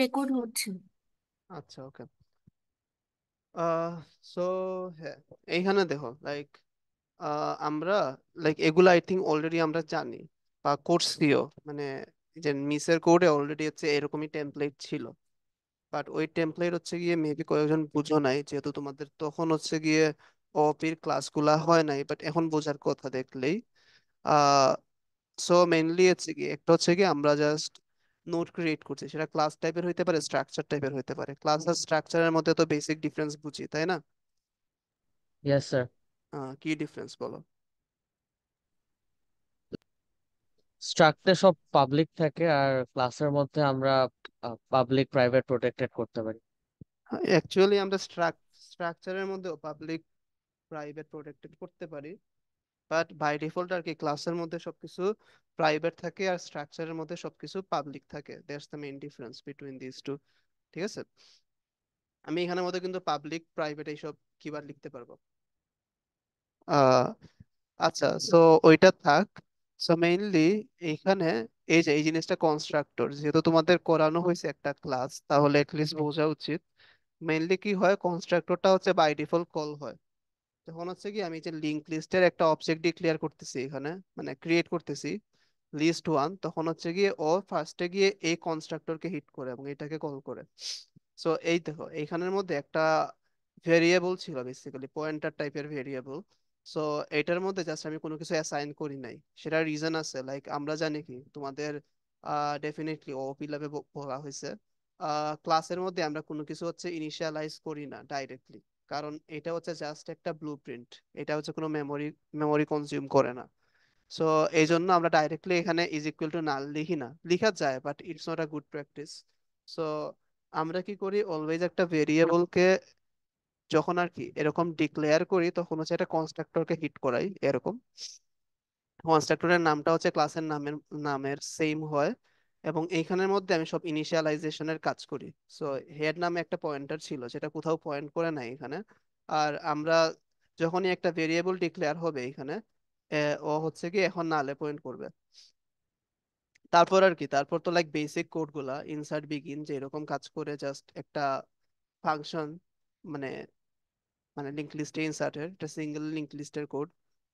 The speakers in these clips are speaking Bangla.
রেকর্ড হচ্ছে। আচ্ছা, ওকে। আহ সো হ্যাঁ, এইখানে দেখো লাইক আমরা লাইক এগুলো আই থিঙ্ক অলরেডি আমরা জানি বা করছিও, মানে যে মিসের কোডে অলরেডি হচ্ছে এরকমই টেমপ্লেট ছিল। বাট ওই টেমপ্লেট হচ্ছে গিয়ে মেবি কয়েকজন বুঝো নাই, যেহেতু তোমাদের তখন হচ্ছে গিয়ে ওপির ক্লাসগুলা হয় নাই, বাট এখন বোঝার কথা দেখলেই। আহ সো মেইনলি হচ্ছে কি, একটা হচ্ছে কি আমরা জাস্ট নোট ক্রিয়েট করছি, সেটা ক্লাস টাইপের হইতে পারে, স্ট্রাকচার টাইপের হইতে পারে। ক্লাস আর স্ট্রাকচারের মধ্যে তো বেসিক ডিফারেন্স বুঝি, তাই না? Yes sir. কি ডিফারেন্স বলো? স্ট্রাকচার সব পাবলিক থাকে, আর ক্লাসের মধ্যে আমরা পাবলিক প্রাইভেট প্রোটেক্টেড করতে পারি। অ্যাকচুয়ালি আমরা স্ট্রাকচারের মধ্যে পাবলিক প্রাইভেট প্রোটেক্টেড করতে পারি, বাট বাই ডিফল্ট আর কি ক্লাসের মধ্যে সবকিছু প্রাইভেট থাকে আর স্ট্রাকচারের মধ্যে সবকিছু পাবলিক থাকে। That's the main difference between this two. ঠিক আছে, আমি এখানের মধ্যে কিন্তু পাবলিক প্রাইভেট এইসব কিবার লিখতে পারবো। আহ আচ্ছা, সো ওইটা থাক। সো মেইনলি এইখানে এই যে এই জিনিসটা কনস্ট্রাক্টর, যেহেতু তোমাদের করানো হয়েছে একটা ক্লাস, তাহলে এটলিস্ট বোঝা উচিত মেইনলি কি হয়। কনস্ট্রাক্টরটা হচ্ছে বাই ডিফল্ট কল হয় তখন হচ্ছে কি, আমি যে লিঙ্ক লিস্টের একটা অবজেক্ট ডিক্লেয়ার করতেছি এখানে, মানে ক্রিয়েট করতেছি লিস্ট ওয়ান, তখন হচ্ছে গিয়ে ও ফার্স্টে গিয়ে এই কনস্ট্রাক্টরকে হিট করে এবং এটাকে কল করে। সো এই দেখো এইখানের মধ্যে একটা ভেরিয়েবল ছিল, বেসিক্যালি পয়েন্টার টাইপের ভেরিয়েবল। সো এটার মধ্যে জাস্ট আমি কোনো কিছু অ্যাসাইন করি নাই, সেটার রিজন আছে। লাইক আমরা জানি কি তোমাদের ডেফিনেটলি ওপি ল্যাবে বলা হয়েছে ক্লাসের মধ্যে আমরা কোনো কিছু হচ্ছে ইনিশিয়ালাইজ করি না ডাইরেক্টলি, কারণ এটা হচ্ছে জাস্ট একটা ব্লুপ্রিন্ট। এটা হচ্ছে কোনো মেমোরি মেমোরি কনজিউম করে না। সো এই জন্য আমরা ডাইরেক্টলি এখানে ইজ ইকুয়াল টু নাল লিখি না, লিখা যায় but it's not a good practice. So আমরা কি করি, অলওয়েজ একটা ভেরিয়েবলকে যখন আর কি এরকম ডিক্লেয়ার করি, তখন হচ্ছে একটা কনস্ট্রাক্টরকে হিট করাই এরকম। কনস্ট্রাক্টরের নামটা হচ্ছে ক্লাসের নামের নামের সেম হয়, এবং এইখানের মধ্যে আমি সব ইনিশিয়ালাইজেশনের কাজ করি। সো হেড নামে একটা পয়েন্টার ছিল, যেটা কোথাও পয়েন্ট করে নাই এখানে। আর আমরা যখনই একটা ভেরিয়েবল ডিক্লেয়ার হবে এখানে, ও হচ্ছে কি এখন নালে পয়েন্ট করবে। তারপর আর কি, তারপর তো লাইক বেসিক কোড গুলা ইনসার্ট বিগিন যে এরকম কাজ করে, জাস্ট একটা ফাংশন, মানে মানে লিঙ্ক লিস্টে ইনসার্টের একটা সিঙ্গেল লিঙ্ক লিস্টের কোড।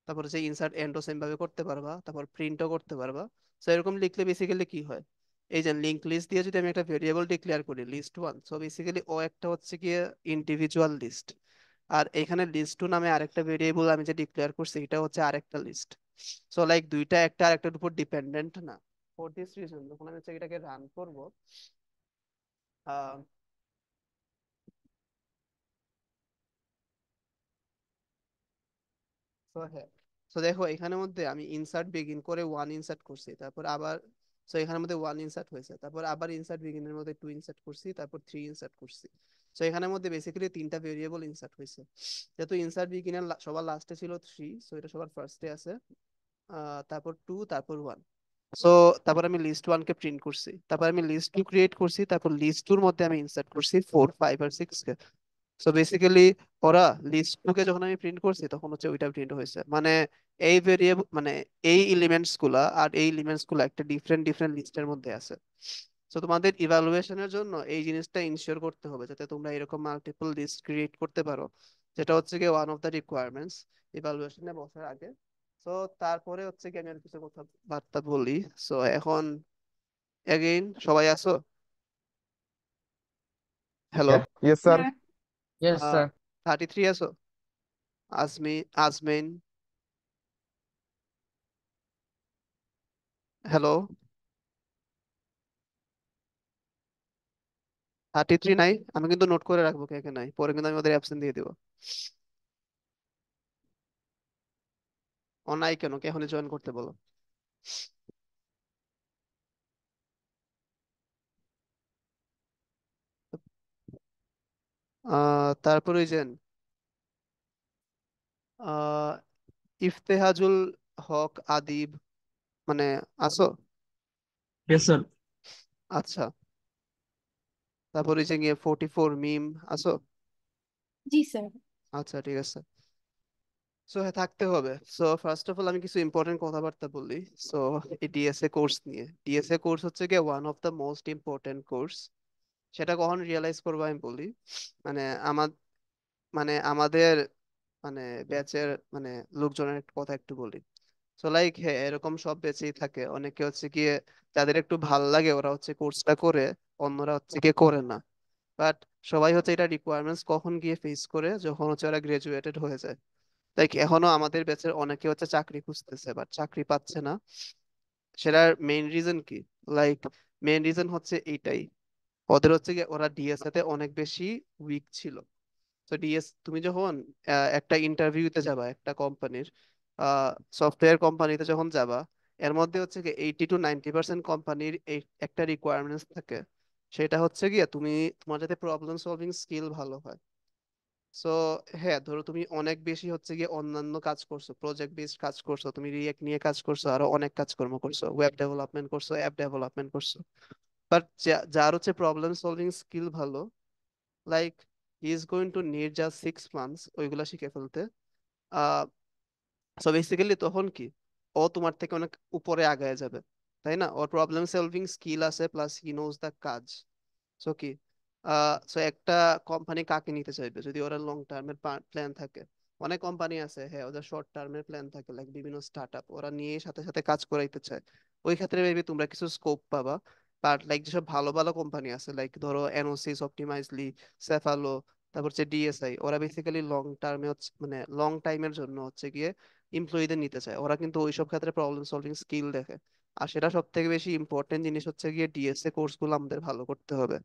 তারপর হচ্ছে ইনসার্ট এন্ডও সেম ভাবে করতে পারবা, তারপর প্রিন্টও করতে পারবা। সো এরকম লিখলে বেসিক্যালি কি হয়, এই যে লিঙ্ক লিস্ট দিয়ে যদি আমি একটা ভেরিয়েবল ডিক্লেয়ার করি লিস্ট ওয়ান, সো বেসিক্যালি ও একটা হচ্ছে গিয়ে ইন্ডিভিজুয়াল লিস্ট। আর এখানে লিস্ট টু নামে আরেকটা ভেরিয়েবল আমি যে ডিক্লেয়ার করছি, এটা হচ্ছে আরেকটা লিস্ট। সো লাইক দুইটা একটা আরেকটার উপর ডিপেন্ডেন্ট না। ফর দিস রিজন যখন আমি হচ্ছে এটাকে রান করবো, তো হ্যাঁ, তো দেখো এখানের মধ্যে আমি ইনসার্ট বিগিন করে ওয়ান ইনসার্ট করছি, তারপর আবার, তো এখানের মধ্যে ওয়ান ইনসার্ট হয়েছে, তারপর আবার ইনসার্ট বিগিনের মধ্যে টু ইনসার্ট করছি, তারপর থ্রি ইনসার্ট করছি। তো এখানের মধ্যে বেসিক্যালি তিনটা ভেরিয়েবল ইনসার্ট হয়েছে। যেহেতু ইনসার্ট বিগিনের সবার লাস্টে ছিল থ্রি, সো এটা সবার ফার্স্টে আছে। তারপর টু, তারপর ওয়ান। সো তারপর আমি লিস্ট ওয়ান কে প্রিন্ট করছি, তারপর আমি লিস্ট টু ক্রিয়েট করছি, তারপর লিস্ট টুর মধ্যে আমি ইনসার্ট করছি ফোর, ফাইভ আর সিক্স। সো বেসিক্যালি ওরা লিস্ট টুকে যখন আমি প্রিন্ট করছি, তখন হচ্ছে ওইটা প্রিন্ট হয়েছে, মানে এই ভেরিয়েবল মানে এই এলিমেন্টস গুলা আর এই এলিমেন্টস গুলা একটা ডিফারেন্ট ডিফারেন্ট লিস্টের মধ্যে আছে। তো তোমাদের ইভালুয়েশনের জন্য এই জিনিসটা ইনশিওর করতে হবে যাতে তোমরা এরকম মাল্টিপল লিস্ট ক্রিয়েট করতে পারো, যেটা হচ্ছে কি ওয়ান অফ দ্য রিকোয়ারমেন্টস ইভালুয়েশনে বসার আগে। তো তারপরে হচ্ছে কি আমি আর কিছু কথা বার্তা বলি। সো এখন এগেইন সবাই আসো, হ্যালো। Yes sir. হ্যাঁ। Yes sir. 33 আসো, আজমিন, হ্যালো। 33 নাই? আমি কিন্তু নোট করে রাখবো কে কে নাই, পরে কিন্তু আমি ওদের অ্যাবসেন্ট দিয়ে দিব। ও নাই কেন, কে এখনই জয়েন করতে বলো। তারপরে ওই যে আহ ইফতেহাজুল হক আদিব, মানে আসো। Yes, sir. আচ্ছা, তারপরে ওই যে গিয়ে 44 মিম, আসো। জি স্যার। আচ্ছা ঠিক আছে। সো হ্যাঁ, থাকতে হবে। সো ফার্স্ট অফ অল আমি কিছু ইম্পর্টেন্ট কথাবার্তা বলি। সো এই ডিএসএ কোর্স নিয়ে, ডিএসএ কোর্স হচ্ছে গিয়ে one of the most important course. সেটা কখন রিয়েলাইজ করবো আমি বলি। মানে আমার আমাদের ব্যাচের মানে লোকজনের একটা কথা একটু বলি। তো লাইক হ্যাঁ, এরকম সব ব্যাচেই থাকে, অনেকে হচ্ছে গিয়ে যাদের একটু ভাল লাগে ওরা হচ্ছে কোর্সটা করে, অন্যরা হচ্ছে গিয়ে করে না। বাট সবাই হচ্ছে এটা রিকোয়ারমেন্টস কখন গিয়ে ফেস করে, যখন হচ্ছে ওরা গ্রাজুয়েটেড হয়ে যায়। লাইক এখনো আমাদের ব্যাচের অনেকে হচ্ছে চাকরি খুঁজতেছে বাট চাকরি পাচ্ছে না। সেটার মেইন রিজন কি? লাইক মেইন রিজন হচ্ছে এইটাই, ওদের হচ্ছে গিয়ে ওরা ডিএসএ তে অনেক বেশি উইক ছিল। তো তুমি যখন একটা ইন্টারভিউতে যাবা একটা কোম্পানির, সফটওয়্যার কোম্পানিতে যখন যাবা, এর মধ্যে হচ্ছে কি 80 to 90% কোম্পানির এই একটা রিকোয়ারমেন্টস থাকে। সেটা হচ্ছে গিয়ে তোমার যাতে প্রবলেম সলভিং স্কিল ভালো হয়। সো হ্যাঁ, ধরো তুমি অনেক বেশি হচ্ছে গিয়ে অন্যান্য কাজ করছো, প্রজেক্ট বেসড কাজ করছো, তুমি রিয়েক্ট নিয়ে কাজ করছো, আরো অনেক কাজকর্ম করছো, ওয়েব ডেভেলপমেন্ট করছো, অ্যাপ ডেভেলপমেন্ট করছো। বাট যার হচ্ছে প্রবলেম সলভিং স্কিল ভালো, like he is going to need just 6 months ওইগুলা শিখে ফেলতে। আহ সো বেসিক্যালি তখন কি, ও তোমার থেকে অনেক উপরে আগায় যাবে, তাই না? ওর প্রবলেম সলভিং স্কিল আছে, প্লাস হি নোজ দ্য কাজ। সো কি সো একটা কোম্পানি কাকে নিতে চাইবে যদি ওরা লং টার্মের প্ল্যান থাকে? অনেক কোম্পানি আছে হ্যাঁ, ওদের শর্ট টার্মের প্ল্যান থাকে, লাইক বিভিন্ন স্টার্ট আপ ওরা নিয়ে সাথে সাথে কাজ করাইতে চায়। ওই ক্ষেত্রে মেবি তোমরা কিছু স্কোপ পাবা। বাট লাইক যেসব ভালো ভালো কোম্পানি আছে, লাইক ধরো এনোসিস, অপটিমাইজলি, সেফালো, তারপর হচ্ছে ডিএসআই, ওরা বেসিক্যালি লং টার্মে হচ্ছে লং টাইমের জন্য হচ্ছে গিয়ে এমপ্লয়ীদের নিতে চায়। ওরা কিন্তু ওইসব ক্ষেত্রে প্রবলেম সলভিং স্কিল দেখে। আর সেটা সব থেকে বেশি ইম্পর্টেন্ট জিনিস হচ্ছে গিয়ে ডিএসএ কোর্সগুলো আমাদের ভালো করতে হবে।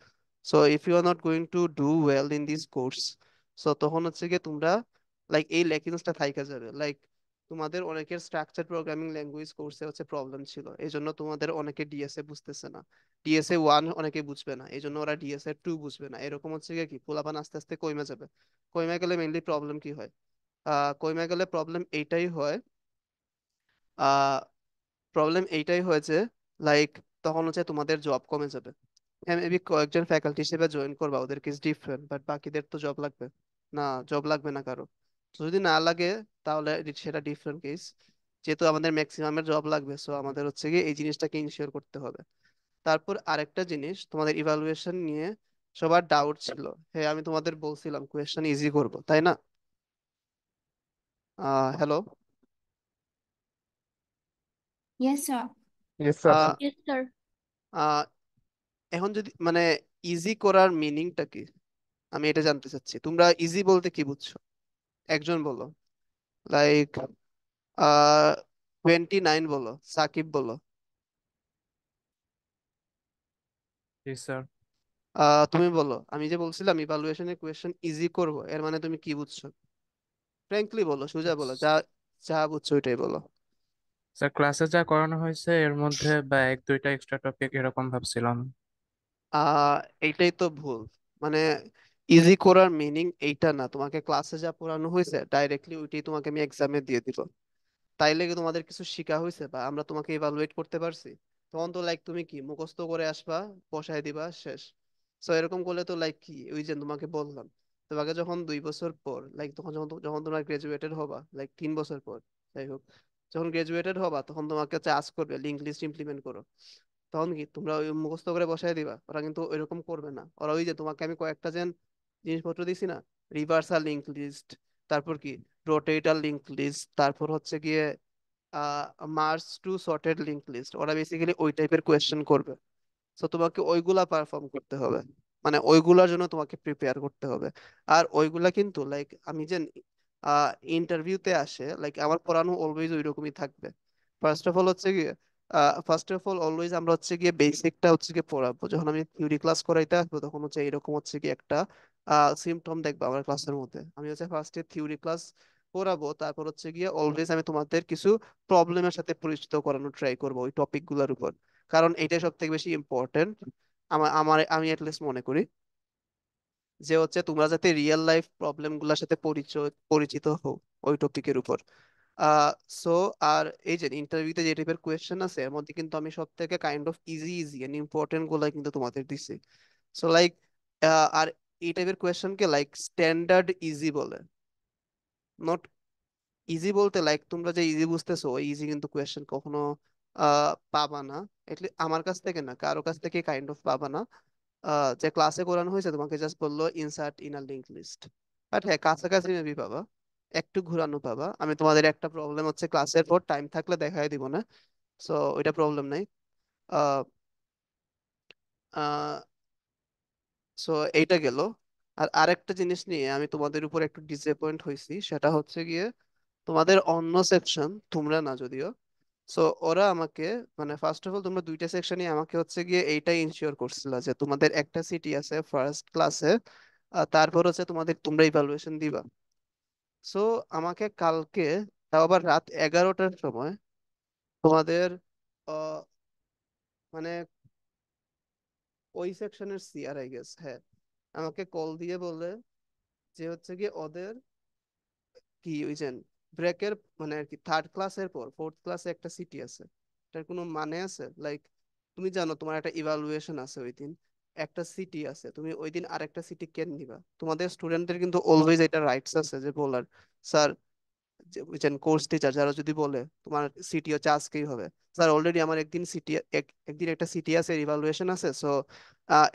So if you are not going to do well in this course, so তখন হচ্ছে গিয়ে তোমরা লাইক এই ল্যাকিংসটা থাইকা যাবে। লাইক তোমাদের অনেকের স্ট্রাকচার প্রোগ্রামিং ল্যাঙ্গুয়েজ কোর্সে হচ্ছে প্রবলেম ছিল, এই জন্য তোমাদের অনেকে ডিএসএ বুঝতেছে না। ডিএসএ 1 অনেকে বুঝবে না, এই জন্য ওরা ডিএসএ 2 বুঝবে না। এরকম হচ্ছে গিয়ে কি পোলাপান আস্তে আস্তে কমে যাবে। কমে গেলে মেইনলি প্রবলেম কি হয়? কমে গেলে প্রবলেম এইটাই হয়, আহ প্রবলেম এইটাই হয়েছে, লাইক তখন হচ্ছে তোমাদের জব কমে যাবে। হ্যাঁ, মেবি কয়েকজন ফ্যাকাল্টি হিসেবে জয়েন করবা, ওদের কেস ডিফারেন্ট, বাট বাকিদের তো জব লাগবে না? জব লাগবে না কারো। তো যদি না লাগে তাহলে সেটা ডিফারেন্ট কেস। যেহেতু আমাদের ম্যাক্সিমামের জব লাগবে, সো আমাদের হচ্ছে গিয়ে এই জিনিসটাকে ইনশিওর করতে হবে। তারপর আরেকটা জিনিস, তোমাদের ইভালুয়েশন নিয়ে সবার ডাউট ছিল। হ্যাঁ, আমি তোমাদের বলছিলাম কোয়েশ্চেন ইজি করব, তাই না? Hello. Yes, sir. Yes, sir. Yes, sir. এখন যদি ইজি করার মিনিংটা কি, আমি এটা জানতে চাচ্ছি। তোমরা ইজি বলতে কি বুঝছো? একজন বলো। লাইক 29 বলো, সাকিব বলো। Yes, sir. তুমি বলো। আমি যে বলছিলাম ইভালুয়েশনের কোয়েশ্চেন ইজি করব, এর মানে তুমি কি বুঝছো? ফ্র্যাঙ্কলি বলো, সোজা বলো, যা যা বুঝছো ওইটাই বলো। স্যার, ক্লাসে যা করানো হয়েছে এর মধ্যে বা এক দুইটা এক্সট্রা টপিক এরকম ভাবছিলাম। আহ এইটাই তো ভুল। মানে ইজি করার মিনিং এইটা না, তোমাকে ক্লাসে যা পড়ানো হয়েছে ডাইরেক্টলি ওইটাই তোমাকে আমি এক্সামে দিয়ে দিব। তাইলে কি তোমাদের কিছু শিখা হয়েছে বা আমরা তোমাকে ইভালুয়েট করতে পারছি? তখন তো লাইক তুমি কি মুখস্থ করে আসবা, বসায় দিবা, শেষ। সো এরকম করলে তো লাইক কি, ওই যে তোমাকে বললাম, তোমাকে যখন 2 বছর পর, লাইক তখন যখন তোমরা গ্রাজুয়েটেড হবা, লাইক 3 বছর পর, যাই হোক, যখন গ্রাজুয়েটেড হবা তখন তোমাকে চার্জ করবে লিঙ্ক লিস্ট ইমপ্লিমেন্ট করো। তখন কি তোমরা ওই মুখস্থ করে বসায় দিবা? ওরা কিন্তু ওইরকম করবে না। ওরা ওই যে তোমাকে আমি কয়েকটা জিনিসপত্র দিছি না, রিভার্সাল লিঙ্ক লিস্ট, তারপর কি রোটেটাল লিঙ্ক লিস্ট, তারপর হচ্ছে গিয়ে merge two sorted linked list, ওরা বেসিক্যালি ওই টাইপের কোয়েশ্চেন করবে। সো তোমাকে ওইগুলা পারফর্ম করতে হবে, ওইগুলার জন্য তোমাকে প্রিপেয়ার করতে হবে। আর ওইগুলা কিন্তু লাইক আমি যে ইন্টারভিউতে আসে, লাইক আমার পড়ানো অলওয়েজ ওই রকমই থাকবে। ফার্স্ট অফ অল হচ্ছে গিয়ে ফার্স্ট অফ অল অলওয়েজ আমরা হচ্ছে গিয়ে বেসিকটা হচ্ছে গিয়ে পড়াবো। যখন আমি থিওরি ক্লাস করাইতে আসবো তখন হচ্ছে এরকম হচ্ছে কি একটা সিমটম দেখবো আমার ক্লাসের মধ্যে। আমি হচ্ছে ফার্স্টে থিওরি ক্লাস করাবো, তারপর হচ্ছে গিয়ে অলওয়েজ আমি তোমাদের কিছু প্রবলেমের সাথে পরিচিত করানোর ট্রাই করবো ওই টপিক গুলার উপর। কারণ এটাই সব থেকে বেশি ইম্পর্টেন্ট। আমি অ্যাটলিস্ট মনে করি যে হচ্ছে তোমরা যাতে রিয়েল লাইফ প্রবলেম গুলার সাথে পরিচিত হও ওই টপিকের উপর। আহ সো আর এই যে ইন্টারভিউতে যে টাইপের কোয়েশ্চেন আছে এর মধ্যে কিন্তু আমি সব থেকে kind of easy easy and important গুলাই কিন্তু তোমাদের দিছি। সো লাইক আর এই টাইপের কোয়েশ্চেনকে লাইক স্ট্যান্ডার্ড ইজি বলে, নট ইজি বলতে লাইক তোমরা যে ইজি বুঝতেছো ওই ইজি কিন্তু কোয়েশ্চেন কখনো পাবা না। আমার কাছ থেকে না, কারো কাছ থেকে কাইন্ড অফ পাবা না। যে ক্লাসে করানো হয়েছে তোমাকে জাস্ট বললো insert in a linked list. But হ্যাঁ, কাছাকাছি মেবি পাবা, একটু ঘোরানো পাবা। আমি তোমাদের একটা প্রবলেম হচ্ছে ক্লাসের পর টাইম থাকলে দেখাই দিব না, সো ওইটা প্রবলেম নাই। আহ আহ সো এইটা গেল। আর আরেকটা জিনিস নিয়ে আমি তোমাদের উপর একটু ডিসঅ্যাপয়েন্ট হয়েছি, সেটা হচ্ছে গিয়ে তোমাদের অন্য সেকশন, তোমরা না যদিও, সো ওরা আমাকে, মানে ফার্স্ট অফ অল তোমরা দুইটা সেকশনই আমাকে হচ্ছে গিয়ে এইটাই ইনশিওর করছিল যে তোমাদের একটা সিটি আছে ফার্স্ট ক্লাসে, তারপর হচ্ছে তোমরা ইভালুয়েশন দিবা। সো আমাকে কালকে, তাও আবার রাত 11টার সময়, তোমাদের আহ, মানে ওই সেকশনের সিআর আই গেস, হ্যাঁ, আমাকে কল দিয়ে বলে যে হচ্ছে গিয়ে ওদের কি ওই যে ব্রেকের, মানে আর কি থার্ড ক্লাসের পর ফোর্থ ক্লাসে একটা সিটি আছে, এটার কোনো মানে আছে? লাইক তুমি জানো তোমার একটা ইভালুয়েশন আছে ওই দিন, একটা সিটি আছে, তুমি ওই দিন আরেকটা সিটি কেন নিবা? তোমাদের স্টুডেন্টদের কিন্তু অলওয়েজ এটা রাইটস আছে যে বলার, স্যার, যে বুঝছেন কোর্স টিচার যারা যদি বলে তোমার সিটি হচ্ছে আজকেই হবে, স্যার অলরেডি আমার একদিন সিটি, একদিন একটা সিটি আছে, ইভালুয়েশন আছে, সো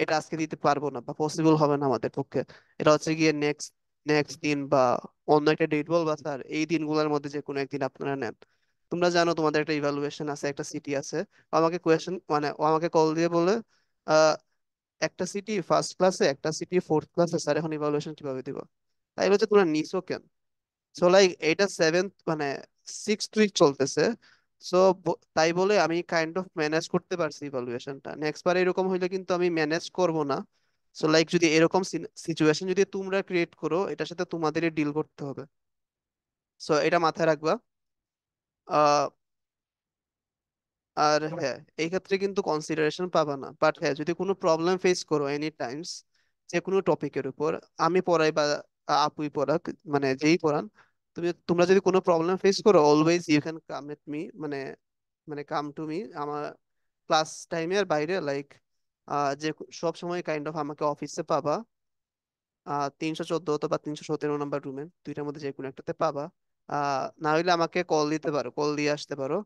এটা আজকে দিতে পারবো না বা পসিবল হবে না আমাদের পক্ষে, এটা হচ্ছে গিয়ে নেক্সট নেক্সট দিন বা অন্য একটা ডেট বলবা স্যার, এই দিনগুলোর মধ্যে যে কোনো একদিন আপনারা নেন। তোমরা জানো তোমাদের একটা ইভালুয়েশন আছে, একটা সিটি আছে। ও আমাকে কোয়েশ্চেন, মানে ও আমাকে কল দিয়ে বলে আহ একটা সিটি ফার্স্ট ক্লাসে, একটা সিটি ফোর্থ ক্লাসে, স্যার এখন ইভালুয়েশন কিভাবে দিব? তাই বলছে তোমরা নিছো কেন? সো লাইক এটা সেভেন্থ, মানে সিক্সথ উইক চলতেছে। সো তাই বলে আমি কাইন্ড অফ ম্যানেজ করতে পারছি ইভালুয়েশনটা, নেক্সট বার এরকম হইলে কিন্তু আমি ম্যানেজ করব না। সো লাইক যদি এরকম সিচুয়েশন যদি তোমরা ক্রিয়েট করো, এটার সাথে তোমাদেরই ডিল করতে হবে। সো এটা মাথায় রাখবা। আহ আর হ্যাঁ, এই ক্ষেত্রে কিন্তু কনসিডারেশন পাবা না, বাট হ্যাঁ যদি কোনো প্রবলেম ফেস করো এনি টাইমস, যে কোনো টপিকের উপর, আমি পড়াই বা আপুই পড়াক, মানে যেই পড়ান, তোমরা যদি কোনো প্রবলেম ফেস করো, always you can come at me, মানে মানে কাম টু মি, আমার ক্লাস টাইমের বাইরে, লাইক যে সব সময় কাইন্ড অফ আমাকে অফিসে পাবা, 314 অথবা 317 নাম্বার রুমে, দুইটার মধ্যে যে কোনো একটাতে পাবা। না হইলে আমাকে কল দিতে পারো, কল দিয়ে আসতে পারো।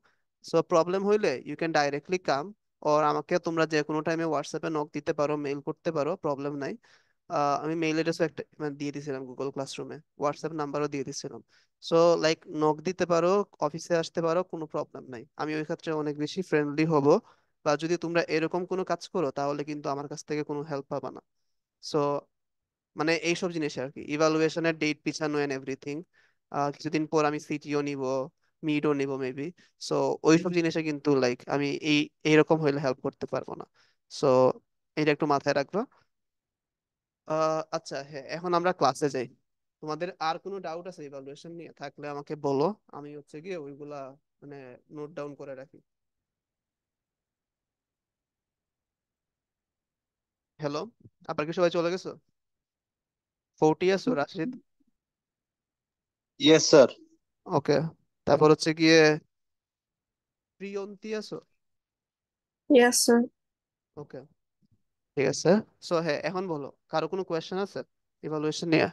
সো প্রবলেম হইলে ইউ ক্যান ডাইরেক্টলি কাম, ওর আমাকে তোমরা যে কোনো টাইমে হোয়াটসঅ্যাপে নক দিতে পারো, মেইল করতে পারো, প্রবলেম নাই। আমি মেইল অ্যাড্রেসও একটা মানে দিয়ে দিয়েছিলাম গুগল ক্লাসরুমে, হোয়াটসঅ্যাপ নাম্বারও দিয়ে দিয়েছিলাম। সো লাইক নক দিতে পারো, অফিসে আসতে পারো, কোনো প্রবলেম নাই, আমি ওই ক্ষেত্রে অনেক বেশি ফ্রেন্ডলি হব। বা যদি তোমরা এরকম কোনো কাজ করো তাহলে কিন্তু আমার কাছ থেকে কোনো হেল্প পাবা না। সো মানে এইসব জিনিস আর কি, ইভালুয়েশনের ডেট পিছানো এন্ড এভরিথিং। কিছুদিন পর আমি সিটিও নিব, মিডও নিব মেবি। সো ওইসব জিনিসে কিন্তু লাইক আমি এইরকম হইলে হেল্প করতে পারবো না। সো এটা একটু মাথায় রাখবা। আচ্ছা হ্যাঁ, এখন আমরা ক্লাসে যাই। তোমাদের আর কোনো ডাউট আছে ইভালুয়েশন নিয়ে থাকলে আমাকে বলো, আমি হচ্ছে গিয়ে ওইগুলা মানে নোট ডাউন করে রাখি। হ্যালো, আপনার কি সবাই চলে গেছো? 40 আছো রাশিদ? Yes sir. ওকে, তারপর হচ্ছে গিয়ে প্রিয়ন্তি আছো? Yes, sir. ওকে, ঠিক আছে। সো হ্যাঁ, এখন বলো, কারো কোনো কোয়েশ্চেন আছে ইভালুয়েশন নিয়ে?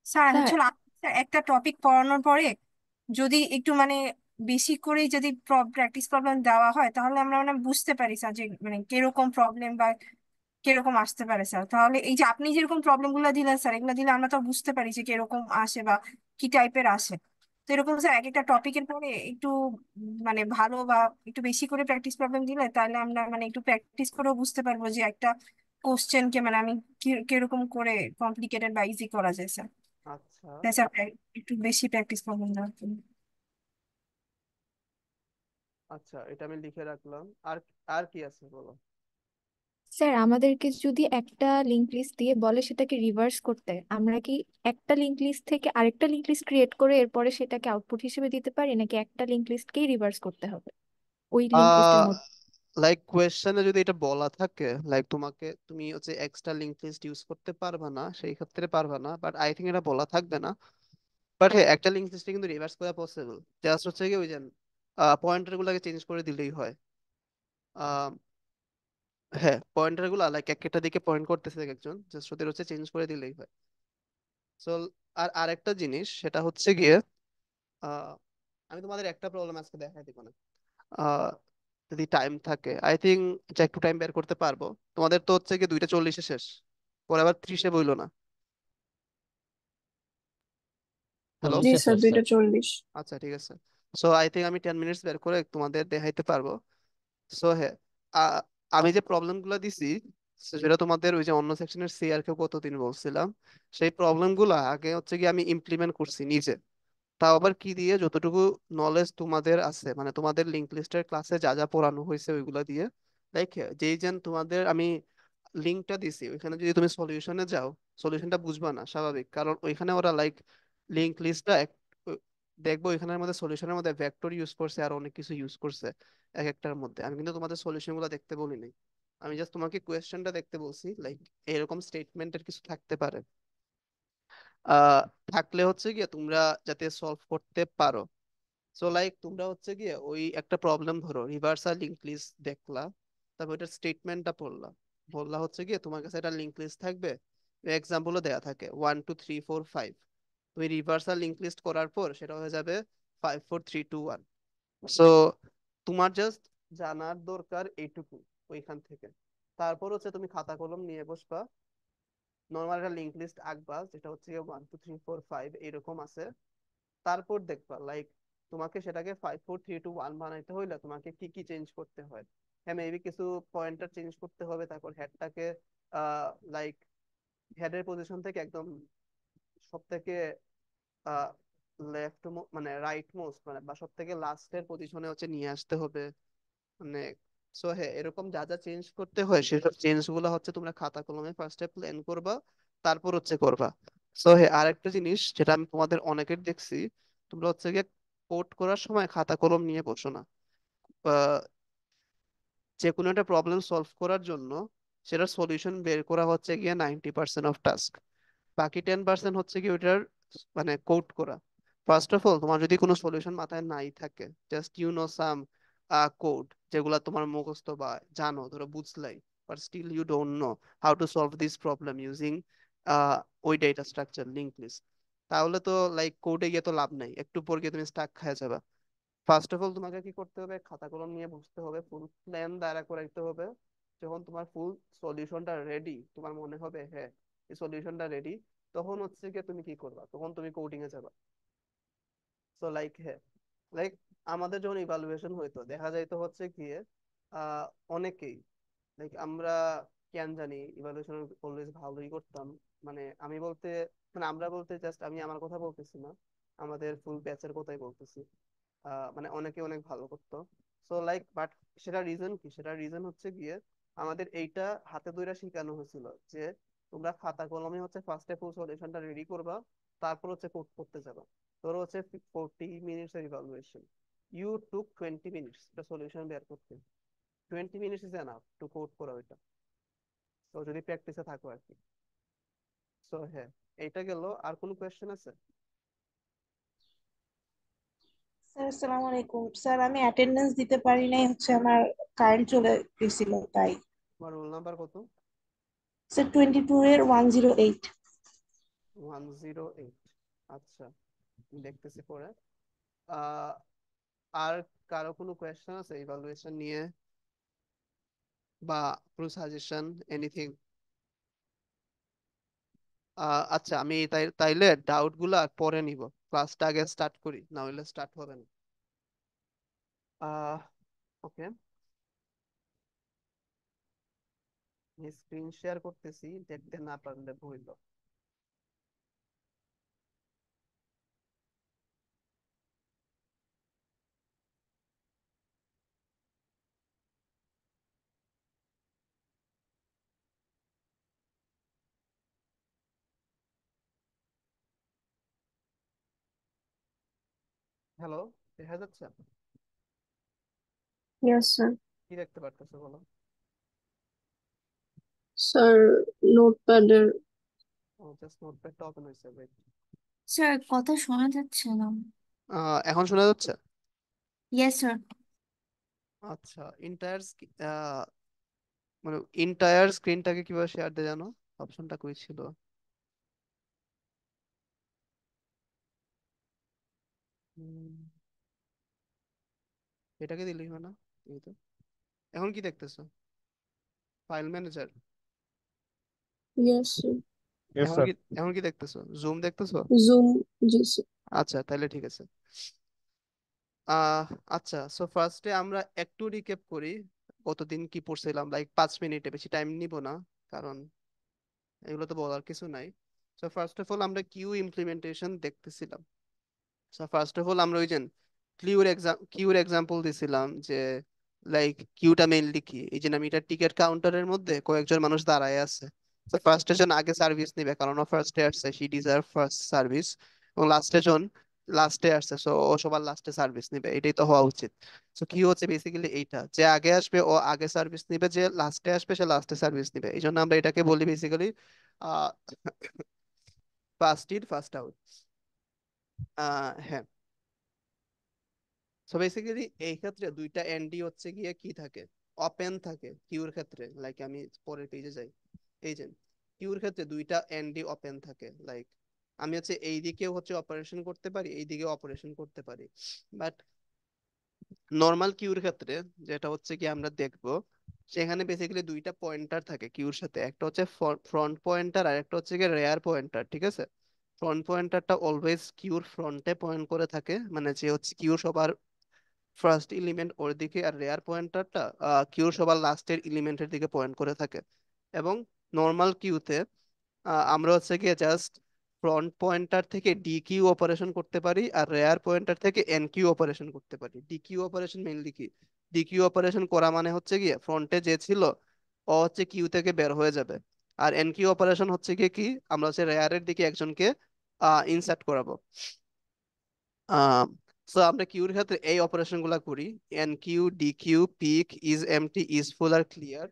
স্যার স্যার, হচ্ছে একটা টপিক পড়ানোর পরে যদি একটু মানে বেশি করে যদি প্র্যাকটিস প্রবলেম দেওয়া হয় তাহলে আমরা মানে বুঝতে পারি স্যার যে মানে কিরকম প্রবলেম বা কিরকম আসতে পারে স্যার। তাহলে এই যে আপনি যেরকম প্রবলেম গুলো দিলেন স্যার, এগুলো দিলে আমরা তো বুঝতে পারি যে কিরকম আসে বা কি টাইপের আসে। তো এরকম স্যার এক একটা টপিকের পরে একটু মানে ভালো বা একটু বেশি করে প্র্যাকটিস প্রবলেম দিলে তাহলে আমরা মানে একটু প্র্যাকটিস করেও বুঝতে পারবো যে একটা কোশ্চেনকে মানে আমি কিরকম করে কমপ্লিকেটেড বা ইজি করা যায় স্যার। আচ্ছা তাই স্যার একটু বেশি প্র্যাকটিস প্রবলেম দেওয়ার জন্য। আচ্ছা, এটা আমি লিখে রাখলাম। আর আর কি আছে বলো। স্যার আমাদেরকে যদি একটা লিংক লিস্ট দিয়ে বলে সেটাকে রিভার্স করতে, আমরা কি একটা লিংক লিস্ট থেকে আরেকটা লিংক লিস্ট ক্রিয়েট করে এরপরে সেটাকে আউটপুট হিসেবে দিতে পারি, নাকি একটা লিংক লিস্টকেই রিভার্স করতে হবে ওই লিংক লিস্টের আহ মধ্যে? লাইক কোয়েশ্চেনে যদি এটা বলা থাকে, লাইক তুমি হচ্ছে এক্সট্রা লিংক লিস্ট ইউজ করতে পারবা না, সেই ক্ষেত্রে পারবা না, বাট আই থিঙ্ক এটা বলা থাকবে না। বাট হ্যাঁ, একটা লিংক লিস্টে কিন্তু রিভার্স করা পসিবল। জাস্ট হচ্ছে কি ওই যে পয়েন্টার গুলোকে চেঞ্জ করে দিলেই হয়। আহ হ্যাঁ, পয়েন্টার গুলা লাইক এক একটা দিকে পয়েন্ট করতেছে এক একজন, জাস্ট ওদের হচ্ছে চেঞ্জ করে দিলেই হয়। সো আর আরেকটা জিনিস সেটা হচ্ছে গিয়ে আহ আমি তোমাদের একটা প্রবলেম আজকে দেখাই দিব না। যদি টাইম থাকে, আই থিঙ্ক যে একটু টাইম বের করতে পারবো। তোমাদের তো হচ্ছে কি 2:40-এ শেষ, পরে আবার 30-এ বইলো না। হ্যালো, 40 জি শেষ স্যার, স্যার। 2:40। আচ্ছা ঠিক আছে। সো আই থিঙ্ক আমি 10 মিনিটস বের করে তোমাদের দেখাইতে পারবো। সো হ্যাঁ, আ- আমি যে প্রবলেম গুলা দিছি, সেটা তোমাদের ওই যে অন্য সেকশনের সিআর কেও কতদিন বলছিলাম, সেই প্রবলেম গুলা আগে হচ্ছে কি আমি ইমপ্লিমেন্ট করছি নিজে। তাও আবার কি দিয়ে, যতটুকু নলেজ তোমাদের আছে, মানে তোমাদের লিঙ্ক লিস্টের ক্লাসে যা যা পড়ানো হয়েছে ওইগুলা দিয়ে। লাইক যেই যেন তোমাদের আমি লিঙ্কটা দিছি, ওইখানে যদি তুমি সলিউশনে যাও, সলিউশনটা বুঝবা না স্বাভাবিক, কারণ ওইখানে ওরা লাইক লিঙ্ক লিস্টটা দেখবো ওইখানের মধ্যে সলিউশনের মধ্যে ভেক্টর ইউজ করছে আর অনেক কিছু ইউজ করছে এক একটার মধ্যে। আমি কিন্তু তোমাদের সলিউশন গুলো দেখতে বলি নাই, আমি জাস্ট তোমাকে কোয়েশ্চেনটা দেখতে বলছি, লাইক এরকম স্টেটমেন্টের কিছু থাকতে পারে। আহ থাকলে হচ্ছে গিয়ে তোমরা যাতে সলভ করতে পারো। সো লাইক তোমরা হচ্ছে গিয়ে ওই একটা প্রবলেম ধরো, রিভার্সাল লিঙ্ক লিস্ট দেখলা, তারপর এটার স্টেটমেন্টটা পড়লা, বললা হচ্ছে গিয়ে তোমার কাছে একটা লিঙ্ক লিস্ট থাকবে, এক্সাম্পলও দেয়া থাকে 1 2 3 4 5। তুমি রিভার্সাল লিঙ্ক লিস্ট করার পর সেটা হয়ে যাবে 5 4 3 2 1। সো তোমার জাস্ট জানার দরকার এইটুকু ওইখান থেকে। তারপর হচ্ছে তুমি খাতা কলম নিয়ে বসবা, নর্মাল একটা লিঙ্ক লিস্ট আঁকবা যেটা হচ্ছে 1 2 3 4 5 এরকম আছে। তারপর দেখবা লাইক তোমাকে সেটাকে 5 4 3 2 1 বানাইতে হইলে তোমাকে কি কি চেঞ্জ করতে হয়। হ্যাঁ, মেবি কিছু পয়েন্টার চেঞ্জ করতে হবে, তারপর হেডটাকে লাইক হেডের পজিশন থেকে একদম সব থেকে লেফট, মানে রাইট মোস্ট, মানে বা সব থেকে লাস্টের পজিশনে হচ্ছে নিয়ে আসতে হবে, মানে। সো হ্যাঁ, এরকম যা যা চেঞ্জ করতে হয় সেসব চেঞ্জ গুলো হচ্ছে তোমরা খাতা কলমে ফার্স্টে প্ল্যান করবা, তারপর হচ্ছে করবা। সো হ্যাঁ, আরেকটা জিনিস যেটা আমি তোমাদের অনেকের দেখছি, তোমরা হচ্ছে গিয়ে কোড করার সময় খাতা কলম নিয়ে বসো না। আহ, যে কোনো একটা প্রবলেম সলভ করার জন্য সেটার সলিউশন বের করা হচ্ছে গিয়ে 90% অফ টাস্ক, বাকি 10% হচ্ছে কি ওইটার মানে কোড করা। ফার্স্ট অফ অল, তোমার যদি কোনো সলিউশন মাথায় নাই থাকে, just you know some code যেগুলা তোমার মুখস্থ বা জানো, ধরো বুঝলাই, but still you don't know how to solve this problem using ওই ডেটা স্ট্রাকচার লিঙ্ক লিস্ট, তাহলে তো লাইক কোডে গিয়ে তো লাভ নাই, একটু পর গিয়ে তুমি স্টাক খেয়ে যাবে। ফার্স্ট অফ অল তোমাকে কি করতে হবে, খাতা কলম নিয়ে বসতে হবে, ফুল প্ল্যান দাঁড়া করাইতে হবে। যখন তোমার ফুল সলিউশনটা রেডি, তোমার মনে হবে হ্যাঁ এই সলিউশনটা রেডি, তখন হচ্ছে কি তুমি কি করবা, তখন তুমি কোডিং এ যাবা। সো লাইক হ্যাঁ, লাইক আমাদের যখন ইভালুয়েশন হইতো দেখা যাইতো হচ্ছে কি আহ অনেকেই, লাইক আমরা কেন জানি ইভালুয়েশন অলওয়েজ ভালোই করতাম। মানে আমি বলতে, মানে আমরা বলতে জাস্ট আমি আমার কথা বলতেছি না, আমাদের ফুল ব্যাচের কথাই বলতেছি। মানে অনেকে অনেক ভালো করতো। সো লাইক বাট সেটা রিজন কি, সেটা রিজন হচ্ছে গিয়ে আমাদের এইটা হাতে ধরে শেখানো হয়েছিল যে তোমরা খাতা কলমে হচ্ছে ফার্স্টে ফুল সলিউশনটা রেডি করবা, তারপর হচ্ছে কোড করতে যাবা। তোর হচ্ছে 40 মিনিটস এর ইভালুয়েশন, ইউ টুক 20 মিনিটস একটা সলিউশন বের করতে। 20 minutes is enough to code করা ওইটা, তো যদি প্র্যাকটিসে থাকো আর কি। সো হ্যাঁ, এইটা গেল। আর কোনো কোয়েশ্চেন আছে? স্যার আসসালামু আলাইকুম স্যার, আমি অ্যাটেন্ডেন্স দিতে পারি নাই, হচ্ছে আমার কারেন্ট চলে গেছিল তাই। তোমার রোল নাম্বার কত? স্যার 22-এর 108। 108। আচ্ছা, দেখতেছি পরে। আহ আর কারো কোনো কোয়েশ্চেন আছে ইভালুয়েশন নিয়ে, বা কোনো সাজেশন, এনিথিং? আচ্ছা, আমি তাইলে ডাউট গুলা পরে নিব, ক্লাসটা আগে স্টার্ট করি, না হলে স্টার্ট হবে না। ওকে, স্ক্রিন শেয়ার করতেছি, দেখতে না পারলে ভুল। হ্যালো, দেখা যাচ্ছে? Yes sir. কি দেখতে পারতেছো বলো? স্যার নোটপ্যাডের। ও, জাস্ট নোটপ্যাডটা ওপেন হয়েছে, wait। স্যার কথা শোনা যাচ্ছে না। এখন শোনা যাচ্ছে? Yes sir. আচ্ছা, মানে ইন্টায়ার স্ক্রিনটাকে কিভাবে শেয়ার দেয় জানো? অপশনটা কই ছিল? হুম, এটাকে দিলেই হয় না? এই তো। এখন কি দেখতেছো? File manager. Yes sir. Yes এখন স্যার। কি এখন কি দেখতেছো? জুম দেখতেছো? জুম। জি স্যার। আচ্ছা, তাহলে ঠিক আছে। আহ আচ্ছা, সো ফার্স্টে আমরা একটু রিক্যাপ করি কতদিন কি পড়ছিলাম, লাইক 5 মিনিটে, বেশি টাইম নিব না, কারণ এগুলো তো বলার কিছু নাই। সো ফার্স্ট অফ অল আমরা কিউ ইমপ্লিমেন্টেশন দেখতেছিলাম। সো ফার্স্ট অফ অল আমরা ওই যে কিউর এক্সাম্পল দিছিলাম যে লাইক কিউটা মেইনলি কি, এই যে আমি এটা টিকিট কাউন্টারের মধ্যে কয়েকজন মানুষ দাঁড়ায় আছে। তো ফার্স্টে জন আগে সার্ভিস নিবে কারণ ও ফার্স্টে আসছে, শি ডিজার্ভ ফার্স্ট সার্ভিস। এবং লাস্টে জন লাস্টে আসছে, সো ও সবার লাস্টে সার্ভিস নিবে, এটাই তো হওয়া উচিত। সো কি হচ্ছে বেসিক্যালি এইটা, যে আগে আসবে ও আগে সার্ভিস নিবে, যে লাস্টে আসবে সে লাস্টে সার্ভিস নিবে, এই জন্য আমরা এটাকে বলি basically uh first in first out. হ্যাঁ। সো বেসিক্যালি এই ক্ষেত্রে দুইটা এনডি হচ্ছে গিয়ে কি থাকে, ওপেন থাকে কিউর ক্ষেত্রে। লাইক আমি পরের পেজে যাই, এই যে কিউর ক্ষেত্রে দুইটা এনডি ওপেন থাকে। লাইক আমি হচ্ছে এই দিকেও হচ্ছে অপারেশন করতে পারি, এই দিকেও অপারেশন করতে পারি। বাট নর্মাল কিউর ক্ষেত্রে যেটা হচ্ছে কি আমরা দেখবো, সেখানে বেসিক্যালি দুইটা পয়েন্টার থাকে কিউর সাথে, একটা হচ্ছে ফ্রন্ট পয়েন্টার আর একটা হচ্ছে কি রেয়ার পয়েন্টার, ঠিক আছে? ফ্রন্ট পয়েন্টারটা অলওয়েজ কিউর ফ্রন্টে পয়েন্ট করে থাকে, মানে যে হচ্ছে কিউর সবার ফার্স্ট এলিমেন্ট ওর দিকে, আর রেয়ার পয়েন্টারটা কিউর সবার লাস্টের এলিমেন্টের দিকে পয়েন্ট করে থাকে। এবং নর্মাল কিউতে আমরা হচ্ছে গিয়ে জাস্ট ফ্রন্ট পয়েন্টার থেকে ডি কিউ অপারেশন করতে পারি, আর রেয়ার পয়েন্টার থেকে এন কিউ অপারেশন করতে পারি। ডি কিউ অপারেশন মেইনলি কি, ডি কিউ অপারেশন করা মানে হচ্ছে গিয়ে ফ্রন্টে যে ছিল ও হচ্ছে কিউ থেকে বের হয়ে যাবে। আর এন কিউ অপারেশন হচ্ছে গিয়ে কি, আমরা হচ্ছে রেয়ারের দিকে একজনকে ইনসার্ট করাবো। আহ সো আমরা কিউর ক্ষেত্রে এই অপারেশন গুলা করি, enqueue, dequeue, peek, is empty, is full আর ক্লিয়ার।